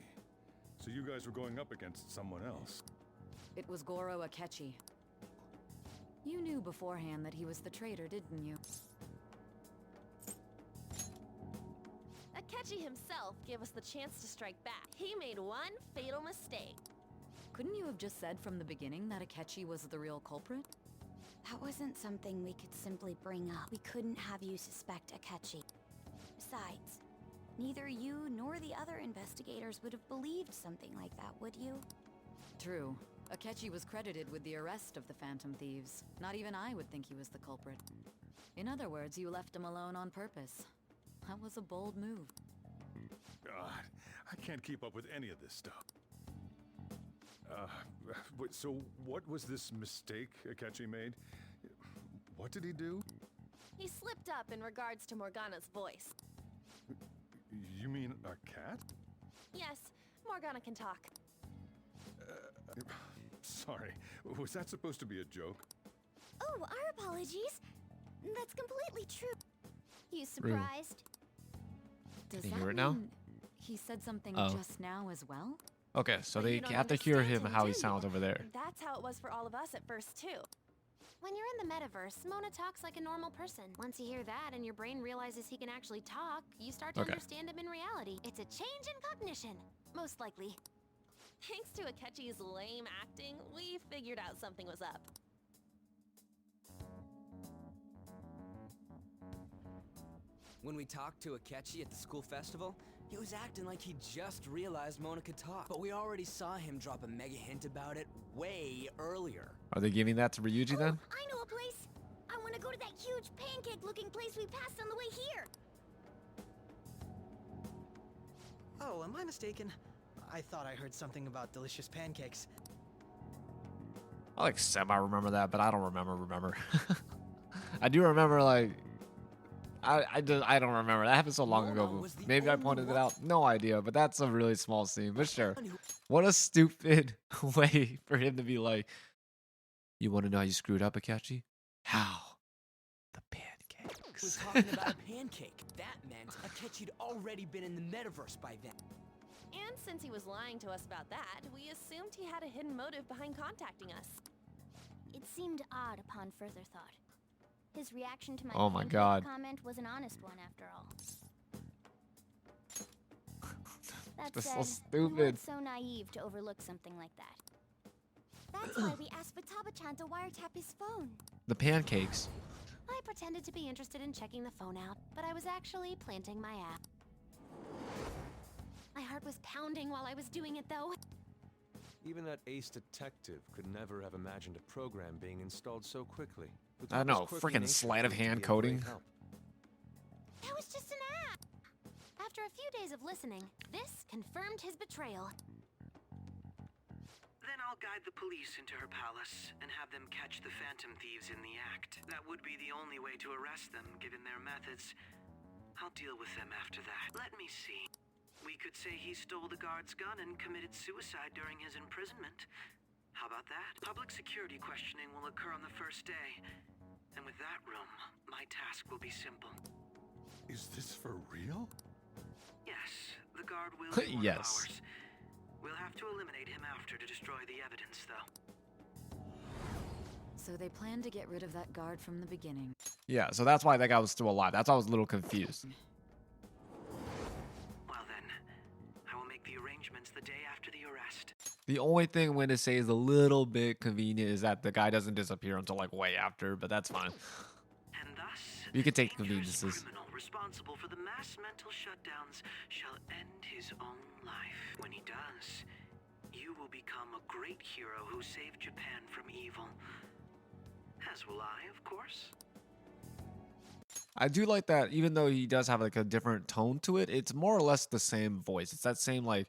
So you guys were going up against someone else. It was Goro Akechi. You knew beforehand that he was the traitor, didn't you? Akechi himself gave us the chance to strike back. He made one fatal mistake. Couldn't you have just said from the beginning that Akechi was the real culprit? That wasn't something we could simply bring up. We couldn't have you suspect Akechi. Besides, neither you nor the other investigators would have believed something like that, would you? True. Akechi was credited with the arrest of the Phantom Thieves. Not even I would think he was the culprit. In other words, you left him alone on purpose. That was a bold move. God, I can't keep up with any of this stuff. So what was this mistake Akechi made? What did he do? He slipped up in regards to Morgana's voice. You mean a cat? Yes, Morgana can talk. Sorry, was that supposed to be a joke? Oh, our apologies. That's completely true. You surprised? Does Can you that hear it now? mean he said something Oh. just now as well? Okay, so But they you don't have to hear him understand how do he you? sounds over there. That's how it was for all of us at first, too. When you're in the metaverse, Mona talks like a normal person. Once you hear that and your brain realizes he can actually talk, you start to Okay. understand him in reality. It's a change in cognition, most likely. Thanks to Akechi's lame acting, we figured out something was up. When we talked to Akechi at the school festival, he was acting like he just realized Mona could talk. But we already saw him drop a mega hint about it way earlier. Are they giving that to Ryuji then? I know a place. I want to go to that huge pancake-looking place we passed on the way here. Oh, am I mistaken? I thought I heard something about delicious pancakes. I like semi remember that, but I don't remember. I do remember like I don't remember. That happened so long ago. Maybe I pointed it out. No idea, but that's a really small scene. But sure. What a stupid way for him to be like, you want to know how you screwed up, Akechi? How? The pancake. pancakes. talking about a pancake. That meant Akechi'd already been in the metaverse by then. And since he was lying to us about that, we assumed he had a hidden motive behind contacting us. It seemed odd upon further thought. His reaction to my Oh my pancake God. comment was an honest one after all. That That's said, so we stupid. weren't so naive to overlook something like that. That's why we asked Futaba-chan to wiretap his phone. The pancakes. I pretended to be interested in checking the phone out, but I was actually planting my app. My heart was pounding while I was doing it, though. Even that ace detective could never have imagined a program being installed so quickly. I know, freaking sleight of hand coding. That was just an app. After a few days of listening, this confirmed his betrayal. Then I'll guide the police into her palace and have them catch the phantom thieves in the act. That would be the only way to arrest them, given their methods. I'll deal with them after that. Let me see. We could say he stole the guard's gun and committed suicide during his imprisonment. How about that? Public security questioning will occur on the first day. And with that room, my task will be simple. Is this for real? Yes, the guard will be one of Yes. ours. We'll have to eliminate him after to destroy the evidence, though. So they planned to get rid of that guard from the beginning. Yeah, so that's why that guy was still alive. That's why I was a little confused. Well then, I will make the arrangements the day after the arrest. The only thing I'm going to say is a little bit convenient is that the guy doesn't disappear until like way after, but that's fine. And thus, You can take the dangerous conveniences. criminal responsible for the mass mental shutdowns shall end his own life. When he does, you will become a great hero who saved Japan from evil. As will I, of course. I do like that even though he does have like a different tone to it, it's more or less the same voice. It's that same like,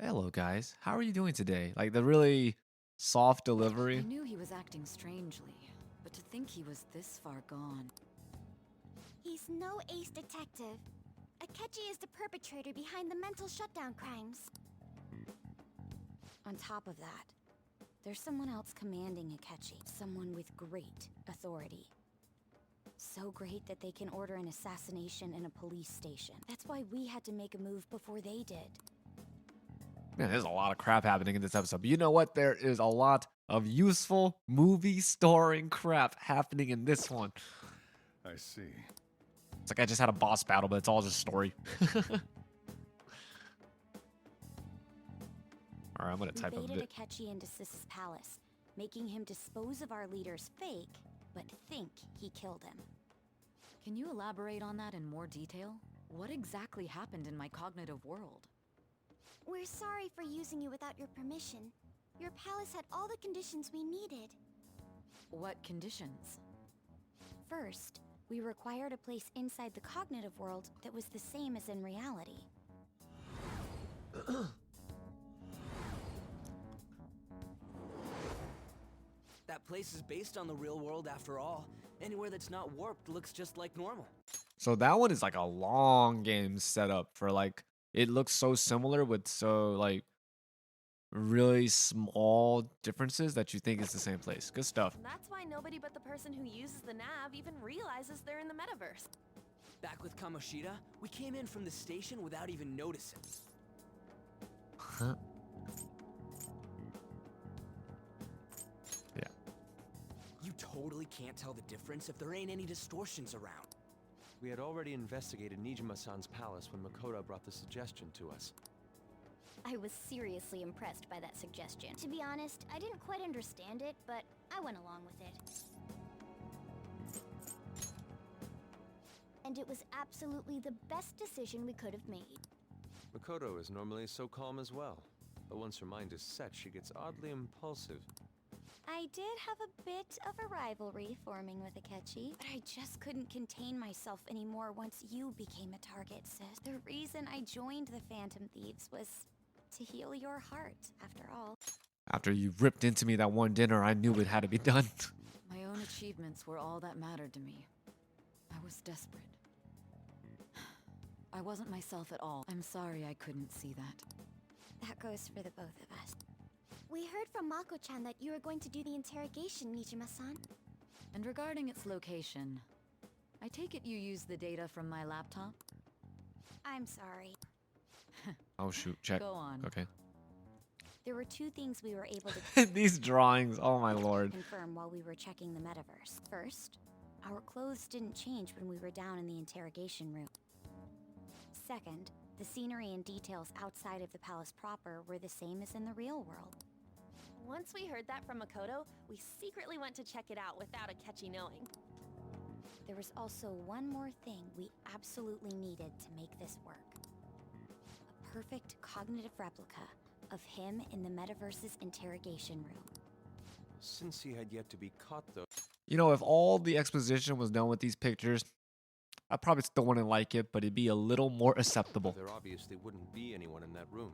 hello guys, how are you doing today? Like the really soft delivery. I knew he was acting strangely, but to think he was this far gone. He's no ace detective. Akechi is the perpetrator behind the mental shutdown crimes. On top of that, there's someone else commanding Akechi. Someone with great authority. So great that they can order an assassination in a police station. That's why we had to make a move before they did. Man, there's a lot of crap happening in this episode. But you know what? There is a lot of useful movie starring crap happening in this one. I see. It's like I just had a boss battle, but it's all just story. All right, I'm going to type a baited bit. Akechi into Sis's palace, making him dispose of our leader's fake, but think he killed him. Can you elaborate on that in more detail? What exactly happened in my cognitive world? We're sorry for using you without your permission. Your palace had all the conditions we needed. What conditions? First, we required a place inside the cognitive world that was the same as in reality. That place is based on the real world after all. Anywhere that's not warped looks just like normal. So that one is like a long game setup for like, it looks so similar with so like really small differences that you think it's the same place. Good stuff. That's why nobody but the person who uses the nav even realizes they're in the metaverse. Back with Kamoshida, we came in from the station without even noticing. Huh? Yeah. You totally can't tell the difference if there ain't any distortions around. We had already investigated Nijima-san's palace when Makoto brought the suggestion to us. I was seriously impressed by that suggestion. To be honest, I didn't quite understand it, but I went along with it. And it was absolutely the best decision we could have made. Makoto is normally so calm as well, but once her mind is set, she gets oddly impulsive. I did have a bit of a rivalry forming with Akechi, but I just couldn't contain myself anymore once you became a target, sis. The reason I joined the Phantom Thieves was to heal your heart, after all. After you ripped into me that one dinner, I knew it had to be done. My own achievements were all that mattered to me. I was desperate. I wasn't myself at all. I'm sorry I couldn't see that. That goes for the both of us. We heard from Mako-chan that you were going to do the interrogation, Nijima-san. And regarding its location, I take it you use the data from my laptop? I'm sorry. Oh shoot, check. Go on. Okay. There were two things we were able to These drawings, oh my lord. confirm while we were checking the metaverse. First, our clothes didn't change when we were down in the interrogation room. Second, the scenery and details outside of the palace proper were the same as in the real world. Once we heard that from Makoto, we secretly went to check it out without Akechi knowing. There was also one more thing we absolutely needed to make this work. A perfect cognitive replica of him in the metaverse's interrogation room. Since he had yet to be caught, though. You know, if all the exposition was done with these pictures, I probably still wouldn't like it, but it'd be a little more acceptable. There obviously wouldn't be anyone in that room.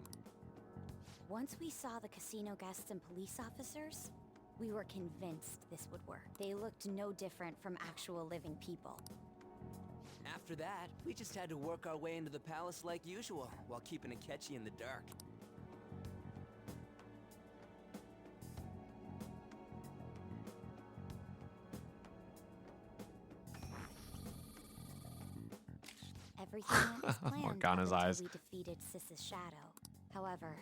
Once we saw the casino guests and police officers, we were convinced this would work. They looked no different from actual living people. After that, we just had to work our way into the palace like usual, while keeping Akechi in the dark. Everything went as planned Morgana's up until eyes. we defeated Sis's shadow. However,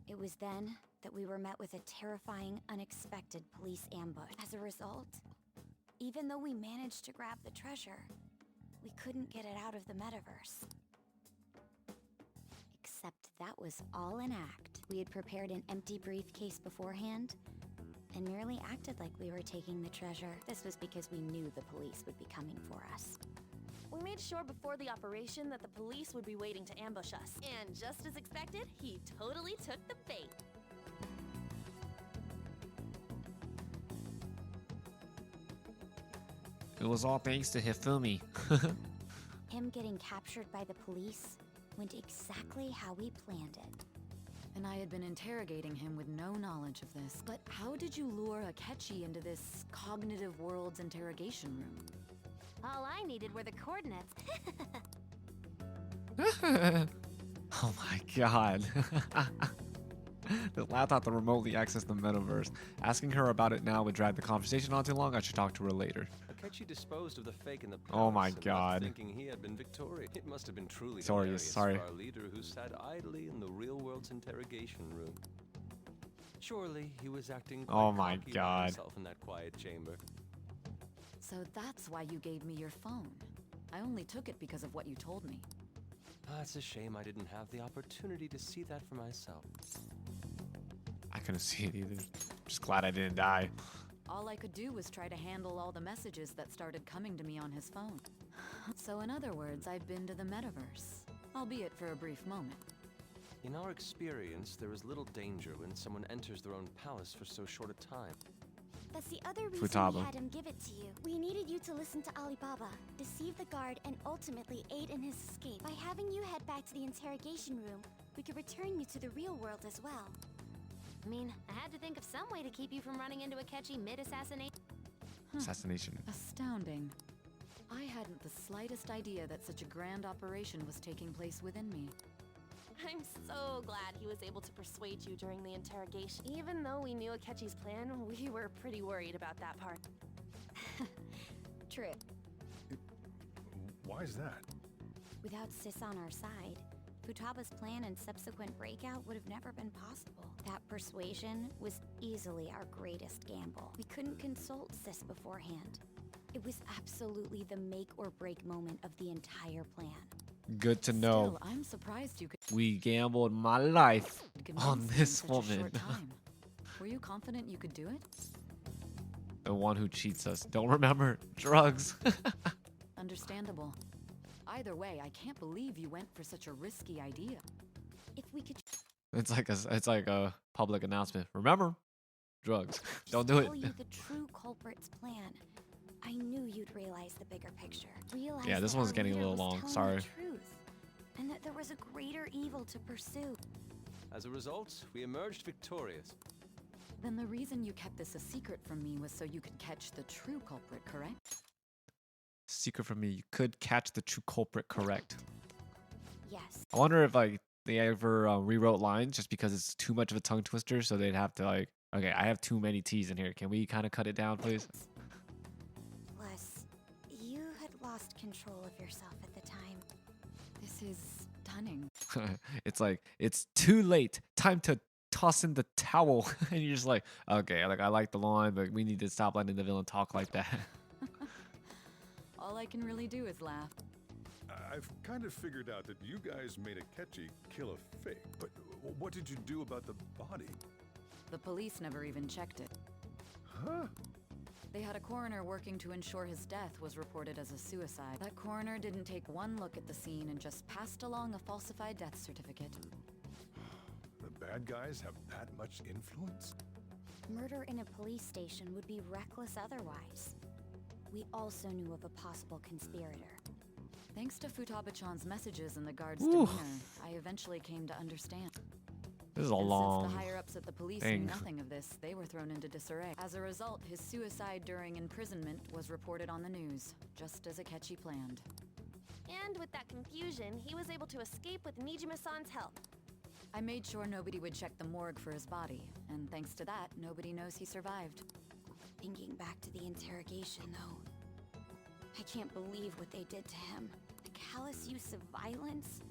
it was then that we were met with a terrifying, unexpected police ambush. As a result, even though we managed to grab the treasure, we couldn't get it out of the metaverse. Except that was all an act. We had prepared an empty briefcase beforehand and merely acted like we were taking the treasure. This was because we knew the police would be coming for us. We made sure before the operation that the police would be waiting to ambush us. And just as expected, he totally took the bait. It was all thanks to Hifumi. Him getting captured by the police went exactly how we planned it. And I had been interrogating him with no knowledge of this. But how did you lure Akechi into this cognitive world's interrogation room? All I needed were the coordinates. Oh my god. This laptop to remotely access the metaverse. Asking her about it now would drag the conversation on too long. I should talk to her later. Akechi disposed of the fake in the palace. Oh my and left god. Thinking he had been victorious. It must have been truly Sorry, hilarious sorry. for our leader who sat idly in the real world's interrogation room. Surely he was acting quite Oh my cocky by god. himself in that quiet chamber. So that's why you gave me your phone. I only took it because of what you told me. It's a shame I didn't have the opportunity to see that for myself. I couldn't see it either. Just glad I didn't die. All I could do was try to handle all the messages that started coming to me on his phone. So in other words, I've been to the metaverse, albeit for a brief moment. In our experience, there is little danger when someone enters their own palace for so short a time. That's the other reason Futaba. we had him give it to you. We needed you to listen to Alibaba, deceive the guard, and ultimately aid in his escape. By having you head back to the interrogation room, we could return you to the real world as well. I mean, I had to think of some way to keep you from running into Akechi mid-assassination. Assassination. Astounding. I hadn't the slightest idea that such a grand operation was taking place within me. I'm so glad he was able to persuade you during the interrogation. Even though we knew Akechi's plan, we were pretty worried about that part. True. Why is that? Without Sis on our side, Futaba's plan and subsequent breakout would have never been possible. That persuasion was easily our greatest gamble. We couldn't consult Sis beforehand. It was absolutely the make or break moment of the entire plan. Good to know. Still, I'm surprised you could We gambled my life convince on me in this such a woman. short time. Were you confident you could do it? The one who cheats us. Don't remember drugs. Understandable. Either way, I can't believe you went for such a risky idea. If we could It's like a public announcement. Remember, drugs. Don't do it. tell you the true culprit's plan, I knew you'd realize the bigger picture. Realize Yeah, this that one's our getting a leader little was long. telling Sorry. the truth, and that there was a greater evil to pursue. As a result, we emerged victorious. Then the reason you kept this a secret from me was so you could catch the true culprit, correct? Secret from me. You could catch the true culprit, correct? Yes. I wonder if like they ever rewrote lines just because it's too much of a tongue twister, so they'd have to like, okay, I have too many T's in here. Can we kind of cut it down, please? Plus, you had control of yourself at the time. This is stunning. It's like, it's too late. Time to toss in the towel. And you're just like, okay, like I like the line, but we need to stop letting the villain talk like that. All I can really do is laugh. I've kind of figured out that you guys made Akechi kill a fake, but what did you do about the body? The police never even checked it. Huh? They had a coroner working to ensure his death was reported as a suicide. That coroner didn't take one look at the scene and just passed along a falsified death certificate. The bad guys have that much influence? Murder in a police station would be reckless otherwise. We also knew of a possible conspirator. Thanks to Futaba-chan's messages and the guard's Oof. demeanor, I eventually came to understand. This is a And long since the higher-ups at the police thing. knew nothing of this, they were thrown into disarray. As a result, his suicide during imprisonment was reported on the news, just as Akechi planned. And with that confusion, he was able to escape with Nijima-san's help. I made sure nobody would check the morgue for his body, and thanks to that, nobody knows he survived. Thinking back to the interrogation, though, I can't believe what they did to him. The callous use of violence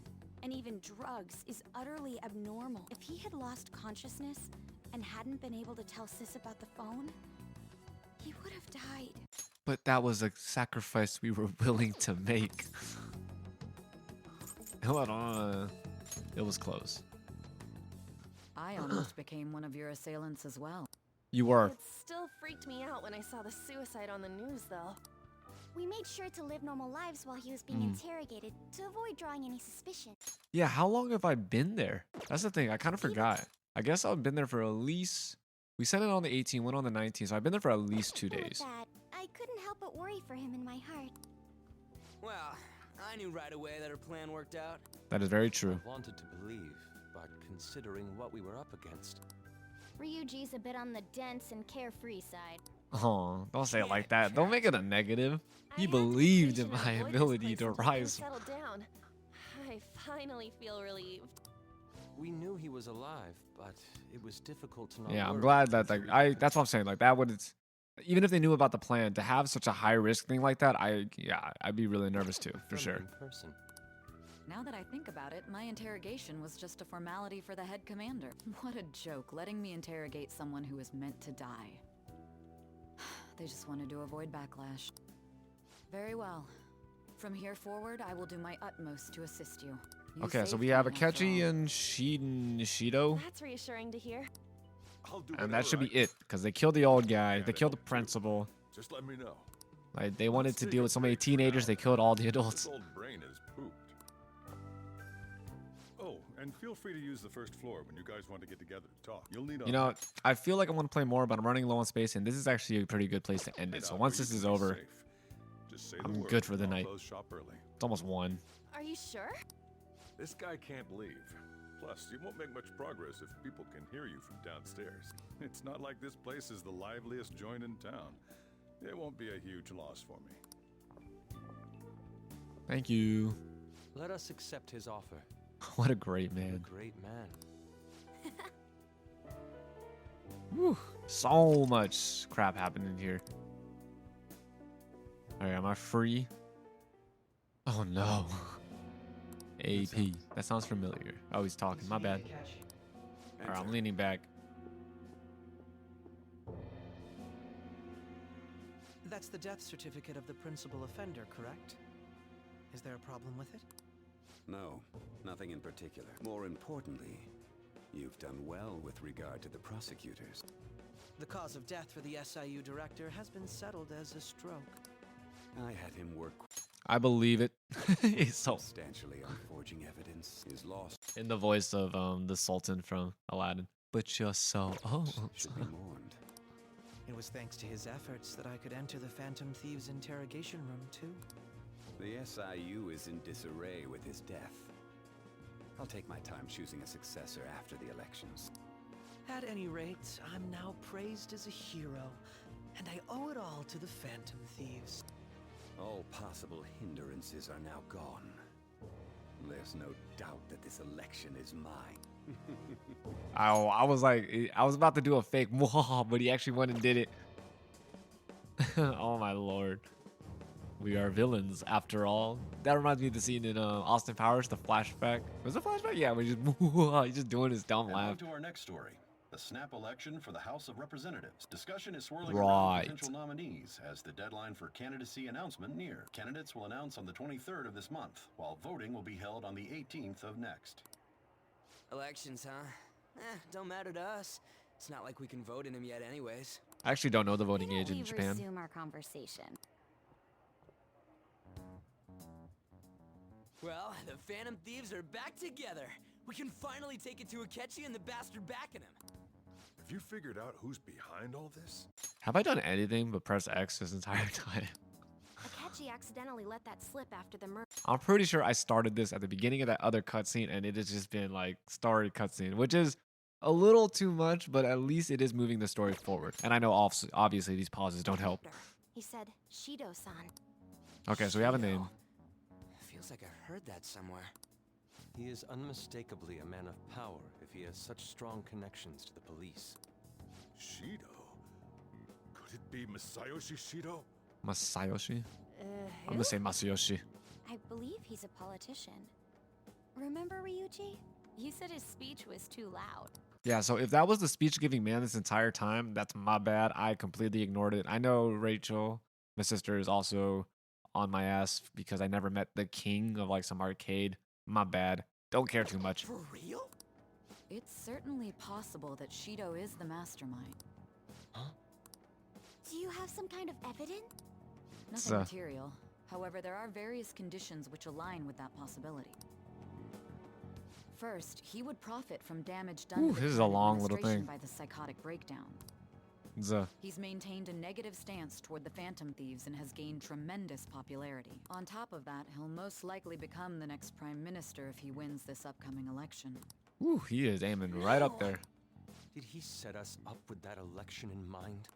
and even drugs is utterly abnormal. If he had lost consciousness and hadn't been able to tell Sis about the phone, he would have died. But that was a sacrifice we were willing to make. Hold on. It was close. I almost became one of your assailants as well. You were. It still freaked me out when I saw the suicide on the news, though. We made sure to live normal lives while he was being interrogated to avoid drawing any suspicion. Yeah, how long have I been there? That's the thing. I kind of forgot. I guess I've been there for at least... We sent it on the 18th, went on the 19th, so I've been there for at least 2 With days. that, I couldn't help but worry for him in my heart. Well, I knew right away that her plan worked out. That is very true. I wanted to believe, but considering what we were up against. Ryuji's a bit on the dense and carefree side. Oh, don't say it like that. Don't make it a negative. He believed in my ability to rise. Settle down. I finally feel relieved. We knew he was alive, but it was difficult to not Yeah, I'm worry glad him that like through that's what I'm saying. Like that would even if they knew about the plan, to have such a high risk thing like that, I'd be really nervous too, for sure. in person. Now that I think about it, my interrogation was just a formality for the head commander. What a joke, letting me interrogate someone who was meant to die. They just wanted to avoid backlash. Very well. From here forward, I will do my utmost to assist you. You Okay, so saved we have me after Akechi all. and Shido. That's reassuring to hear. And that should be it, because they killed the old guy, they killed the principal. Just let me know. Like they wanted to deal with so many teenagers, they killed all the adults. This old brain is pooped. Oh, and feel free to use the first floor when you guys want to get together to talk. You'll need. You know, I feel like I want to play more, but I'm running low on space, and this is actually a pretty good place to end it. So once this is over, Just say the I'm word, good for the and I'll night. close shop early. It's almost 1. Are you sure? This guy can't leave. Plus, you won't make much progress if people can hear you from downstairs. It's not like this place is the liveliest joint in town. It won't be a huge loss for me. Thank you. Let us accept his offer. What a great A man. great man. Whew. So much crap happening here. Alright, am I free? Oh no. AP. That sounds familiar. Oh, he's talking. My bad. Alright, I'm leaning back. That's the death certificate of the principal offender, correct? Is there a problem with it? No, nothing in particular. More importantly, you've done well with regard to the prosecutors. The cause of death for the SIU director has been settled as a stroke. I had him work I believe it. He's so substantially on forging evidence. Is lost. in the voice of the Sultan from Aladdin. But you're so old. Should be mourned. It was thanks to his efforts that I could enter the Phantom Thieves' interrogation room, too. The SIU is in disarray with his death. I'll take my time choosing a successor after the elections. At any rate, I'm now praised as a hero, and I owe it all to the Phantom Thieves. All possible hindrances are now gone. There's no doubt that this election is mine. I was like, I was about to do a fake but he actually went and did it. Oh my lord. We are villains after all. That reminds me of the scene in Austin Powers, the flashback. Was it a flashback? Yeah, we just he's just doing his dumb And laugh. on to our next story. The snap election for the House of Representatives. Discussion is swirling Right. around potential nominees as the deadline for candidacy announcement near. Candidates will announce on the 23rd of this month, while voting will be held on the 18th of next. Elections, huh? Don't matter to us. It's not like we can vote in them yet anyways. I actually don't know the voting age in We Japan. resume our conversation. Well, the Phantom Thieves are back together. We can finally take it to Akechi and the bastard backing him. Have you figured out who's behind all this? Have I done anything but press X this entire time? Akechi accidentally let that slip after the murder. I'm pretty sure I started this at the beginning of that other cutscene, and it has just been like story cutscene, which is a little too much, but at least it is moving the story forward. And I know obviously these pauses don't help. He said, Shido-san. Okay, so we have a name. Feels like I heard that somewhere. He is unmistakably a man of power if he has such strong connections to the police. Shido? Could it be Masayoshi Shido? Masayoshi? I'm Who? gonna say Masayoshi. I believe he's a politician. Remember, Ryuji? You said his speech was too loud. Yeah, so if that was the speech-giving man this entire time, that's my bad. I completely ignored it. I know Rachel, my sister, is also on my ass because I never met the king of like some arcade. My bad. Don't care too much. For real? It's certainly possible that Shido is the mastermind. Do you have some kind of evidence? Nothing material. However, there are various conditions which align with that possibility. First, he would profit from damage done Ooh, to the this is a current long little administration thing. by the psychotic breakdown. Zuh. He's maintained a negative stance toward the Phantom Thieves and has gained tremendous popularity. On top of that, he'll most likely become the next prime minister if he wins this upcoming election. Ooh, he is aiming right up there. Did he set us up with that election in mind?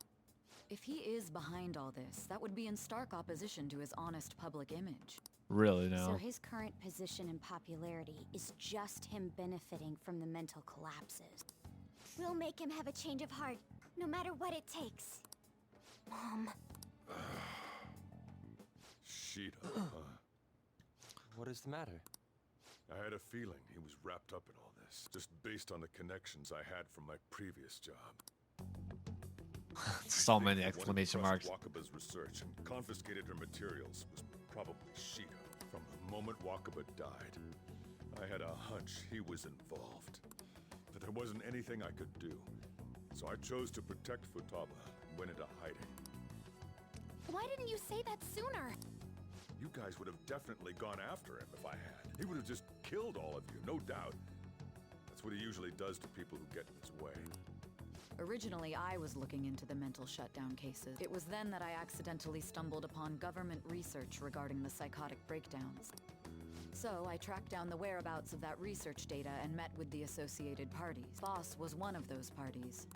If he is behind all this, that would be in stark opposition to his honest public image. Really So now. his current position and popularity is just him benefiting from the mental collapses. We'll make him have a change of heart, no matter what it takes. Mom. Shido. What is the matter? I had a feeling he was wrapped up in all this, just based on the connections I had from my previous job. So many One of exclamation Trust marks. Wakaba's research and confiscated her materials was probably Shido. From the moment Wakaba died, I had a hunch he was involved. But there wasn't anything I could do. So I chose to protect Futaba and went into hiding. Why didn't you say that sooner? You guys would have definitely gone after him if I had. He would have just killed all of you, no doubt. That's what he usually does to people who get in his way. Originally, I was looking into the mental shutdown cases. It was then that I accidentally stumbled upon government research regarding the psychotic breakdowns. So I tracked down the whereabouts of that research data and met with the associated parties. Boss was one of those parties.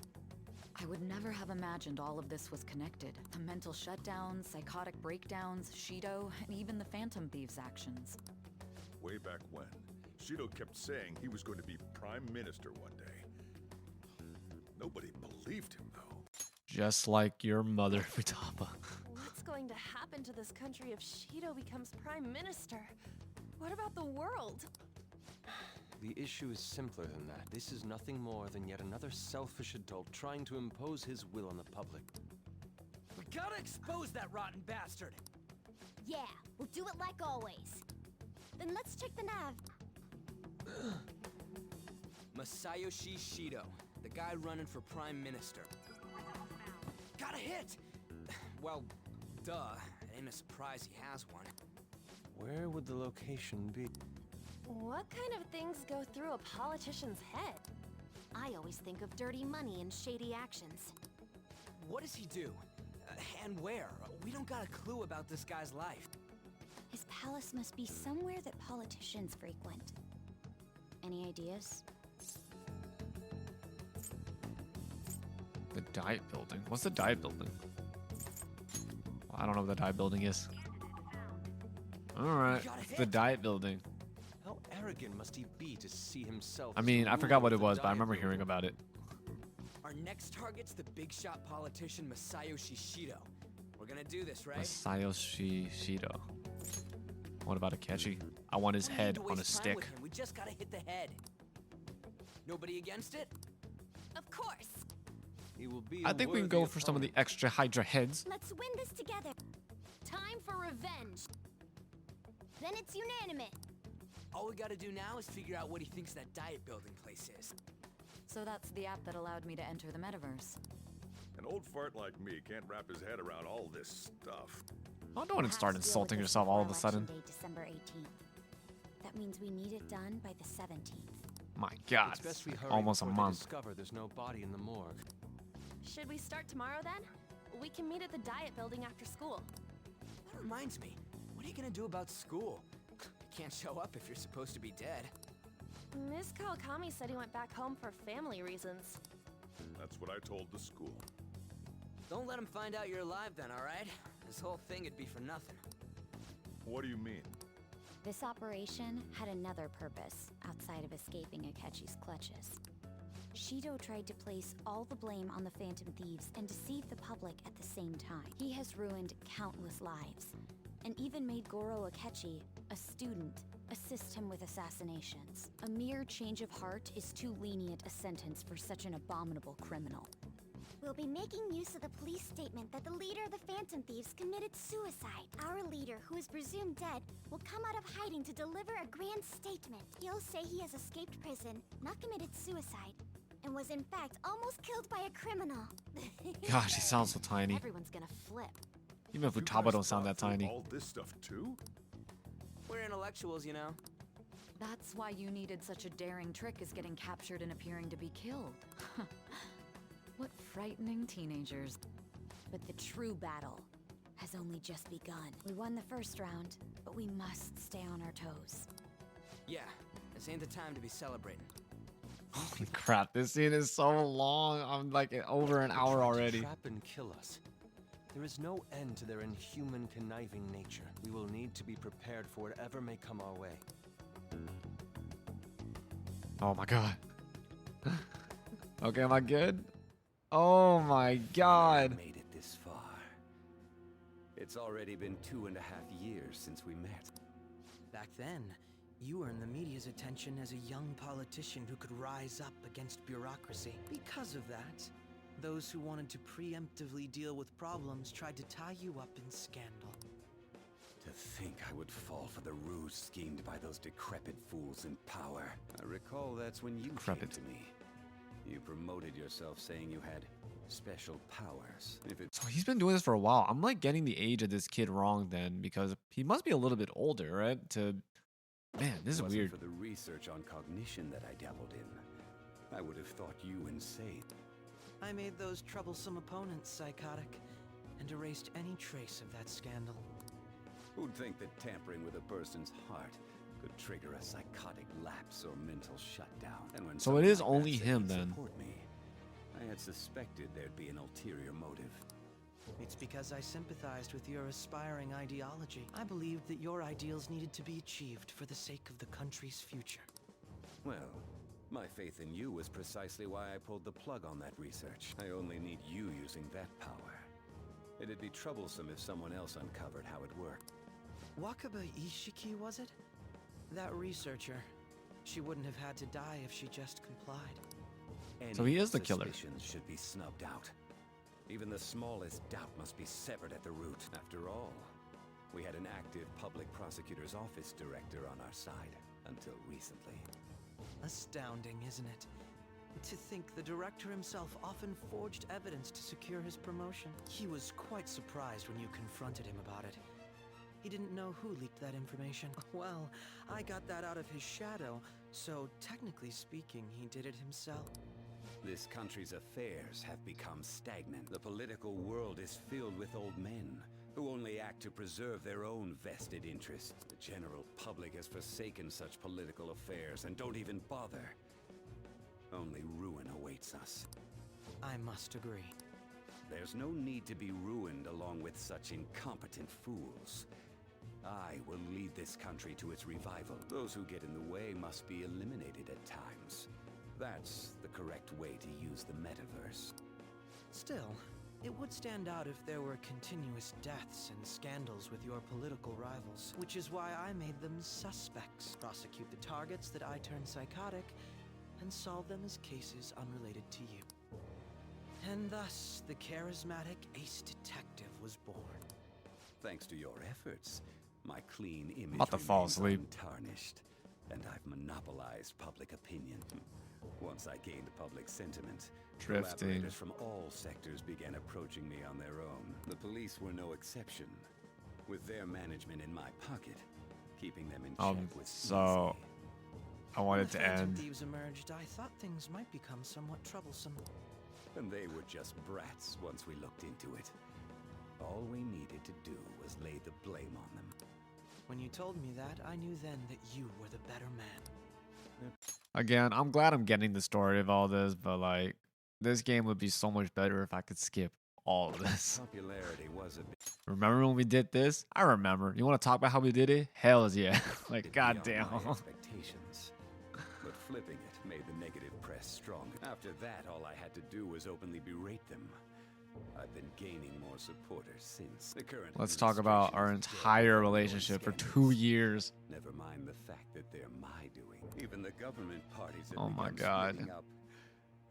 I would never have imagined all of this was connected. The mental shutdowns, psychotic breakdowns, Shido, and even the Phantom Thieves' actions. Way back when, Shido kept saying he was going to be Prime Minister one day. Nobody believed him, though. Just like your mother, Futaba. What's going to happen to this country if Shido becomes prime minister? What about the world? The issue is simpler than that. This is nothing more than yet another selfish adult trying to impose his will on the public. We gotta expose that rotten bastard! Yeah, we'll do it like always. Then let's check the nav. Masayoshi Shido, the guy running for prime minister. Got a hit! Well, duh. It ain't a surprise he has one. Where would the location be? What kind of things go through a politician's head? I always think of dirty money and shady actions. What does he do? And where? We don't got a clue about this guy's life. His palace must be somewhere that politicians frequent. Any ideas? The diet building. What's the diet building? I don't know what the diet building is. Alright, it's the diet building. How arrogant must he be to see himself? I as mean, the I forgot ruler what of it the was, but I diet remember building? hearing about it. Our next target's the big shot politician Masayoshi Shido. We're gonna do this, right? Masayoshi Shido. What about Akechi? I want his We don't need head to on a waste time stick. with him. We just gotta hit the head. Nobody against it? Of course. He will be I a think we can worthy go for some of the opponent. extra Hydra heads. Let's win this together. Time for revenge. Then it's unanimous. All we gotta do now is figure out what he thinks that diet building place is. So that's the app that allowed me to enter the metaverse. An old fart like me can't wrap his head around all this stuff. I don't want to start Perhaps deal insulting with this yourself all of a before sudden. Election Day, December 18th. That means we need it done by the 17th. My God, It's best we hurry almost a before they month. discover there's no body in the morgue. Should we start tomorrow then? We can meet at the diet building after school. That reminds me. What are you gonna do about school? You can't show up if you're supposed to be dead. Miss Kawakami said he went back home for family reasons. That's what I told the school. Don't let him find out you're alive then, alright? This whole thing would be for nothing. What do you mean? This operation had another purpose outside of escaping Akechi's clutches. Shido tried to place all the blame on the Phantom Thieves and deceive the public at the same time. He has ruined countless lives, and even made Goro Akechi, a student, assist him with assassinations. A mere change of heart is too lenient a sentence for such an abominable criminal. We'll be making use of the police statement that the leader of the Phantom Thieves committed suicide. Our leader, who is presumed dead, will come out of hiding to deliver a grand statement. He'll say he has escaped prison, not committed suicide, and was in fact almost killed by a criminal. Gosh, he sounds so tiny. Everyone's gonna flip. Even if Futaba don't sound that tiny. All this stuff too? We're intellectuals, you know. That's why you needed such a daring trick as getting captured and appearing to be killed. What frightening teenagers. But the true battle has only just begun. We won the first round, but we must stay on our toes. Yeah, this ain't the time to be celebrating. Holy crap, this scene is so long. I'm like over an hour Try to already. Trap and kill us. There is no end to their inhuman, conniving nature. We will need to be prepared for whatever may come our way. Oh my God. Okay, am I good? Oh my God. Made it this far. It's already been 2.5 years since we met. Back then, you earned the media's attention as a young politician who could rise up against bureaucracy. Because of that, those who wanted to preemptively deal with problems tried to tie you up in scandal. To think I would fall for the ruse schemed by those decrepit fools in power. I recall that's when you came to me. You promoted yourself saying you had special powers. So he's been doing this for a while. I'm like getting the age of this kid wrong then, because he must be a little bit older, right? Man, this is weird. For the research on cognition that I dabbled in, I would have thought you insane. I made those troublesome opponents psychotic and erased any trace of that scandal. Who'd think that tampering with a person's heart could trigger a psychotic lapse or mental shutdown? And when So it is someone like only that said him he'd then. support me, I had suspected there'd be an ulterior motive. It's because I sympathized with your aspiring ideology. I believed that your ideals needed to be achieved for the sake of the country's future. Well, my faith in you was precisely why I pulled the plug on that research. I only need you using that power. It'd be troublesome if someone else uncovered how it worked. Wakaba Ishiki, was it? That researcher. She wouldn't have had to die if she just complied. So he is the killer. Suspicions should be snubbed out. Even the smallest doubt must be severed at the root. After all, we had an active public prosecutor's office director on our side until recently. Astounding, isn't it? To think the director himself often forged evidence to secure his promotion. He was quite surprised when you confronted him about it. He didn't know who leaked that information. Well, I got that out of his shadow, so technically speaking, he did it himself. This country's affairs have become stagnant. The political world is filled with old men who only act to preserve their own vested interests. The general public has forsaken such political affairs and don't even bother. Only ruin awaits us. I must agree. There's no need to be ruined along with such incompetent fools. I will lead this country to its revival. Those who get in the way must be eliminated at times. That's the correct way to use the metaverse. Still, It would stand out if there were continuous deaths and scandals with your political rivals, which is why I made them suspects. Prosecute the targets that I turn psychotic, and solve them as cases unrelated to you. And thus, the charismatic ace detective was born. Thanks to your efforts, my clean image About to fall remains asleep. untarnished, and I've monopolized public opinion. Once I gained public sentiment, Drifting. collaborators from all sectors began approaching me on their own. The police were no exception, with their management in my pocket, keeping them in check was So I want it to When the end. thieves emerged, I thought things might become somewhat troublesome. And they were just brats once we looked into it. All we needed to do was lay the blame on them. When you told me that, I knew then that you were the better man. Again, I'm glad I'm getting the story of all this, but like, this game would be so much better if I could skip all of this. Popularity was a bit Remember when we did this? I remember. You want to talk about how we did it? Hells yeah. Like, beyond goddamn. my expectations. But flipping it made the negative press stronger. After that, all I had to do was openly berate them. I've been gaining more supporters since. The current Let's talk about our entire relationship for 2 years. Never mind the fact that they're my doing. Even the government parties have Oh my begun God. splitting up,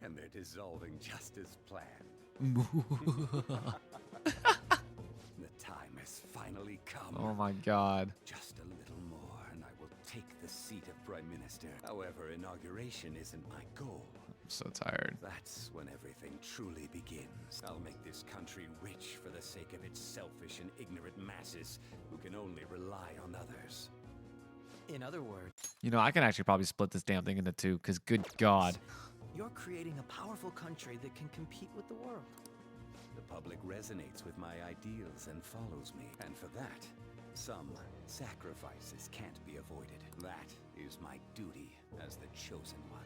and they're dissolving just as planned. The time has finally come. Oh my God. Just a little more, and I will take the seat of Prime Minister. However, inauguration isn't my goal. I'm so tired. That's when everything truly begins. I'll make this country rich for the sake of its selfish and ignorant masses who can only rely on others. In other words, You know, I can actually probably split this damn thing into two, because good God. you're creating a powerful country that can compete with the world. The public resonates with my ideals and follows me, and for that, some sacrifices can't be avoided. That is my duty as the chosen one.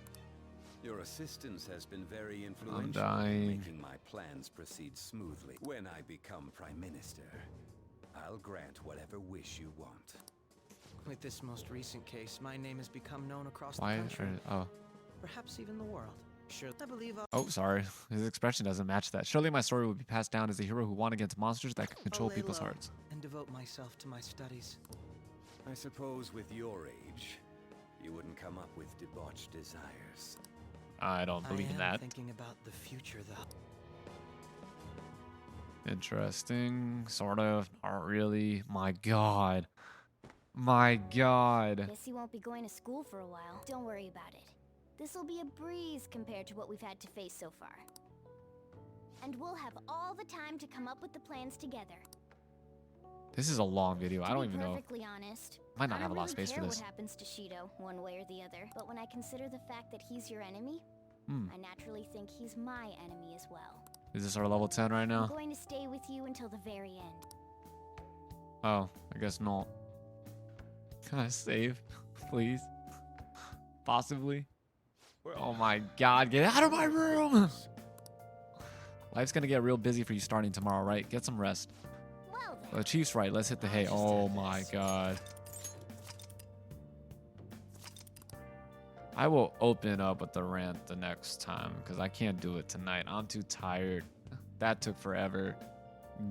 Your assistance has been very influential dying. in making my plans proceed smoothly. When I become Prime Minister, I'll grant whatever wish you want. With this most recent case, my name has become known across Why? the country. Oh. Perhaps even the world. Sure, I believe I'll Oh, sorry. His expression doesn't match that. Surely my story will be passed down as a hero who won against monsters that can control lay people's low hearts. and devote myself to my studies. I suppose with your age, you wouldn't come up with debauched desires. I don't believe in I am that. thinking about the future, though. Interesting. Sort of. Not really. My God. My God. Guess you won't be going to school for a while. Don't worry about it. This'll be a breeze compared to what we've had to face so far. And we'll have all the time to come up with the plans together. This is a long video. I To don't be even know. perfectly honest, Might not I have don't a lot of really space for care this. what happens to Shido, one way or the other. But when I consider the fact that he's your enemy, Hmm. I naturally think he's my enemy as well. Is this our level 10 right I'm now? going to stay with you until the very end. Oh, I guess not. Can I save? Please? Possibly? Oh my God, get out of my room! Life's gonna get real busy for you starting tomorrow, right? Get some rest. Well then. The Chief's right, let's hit the hay. Oh my God. I will open up with the rant the next time because I can't do it tonight. I'm too tired. That took forever.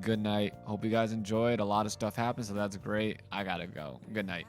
Good night. Hope you guys enjoyed. A lot of stuff happened, so that's great. I gotta go. Good night.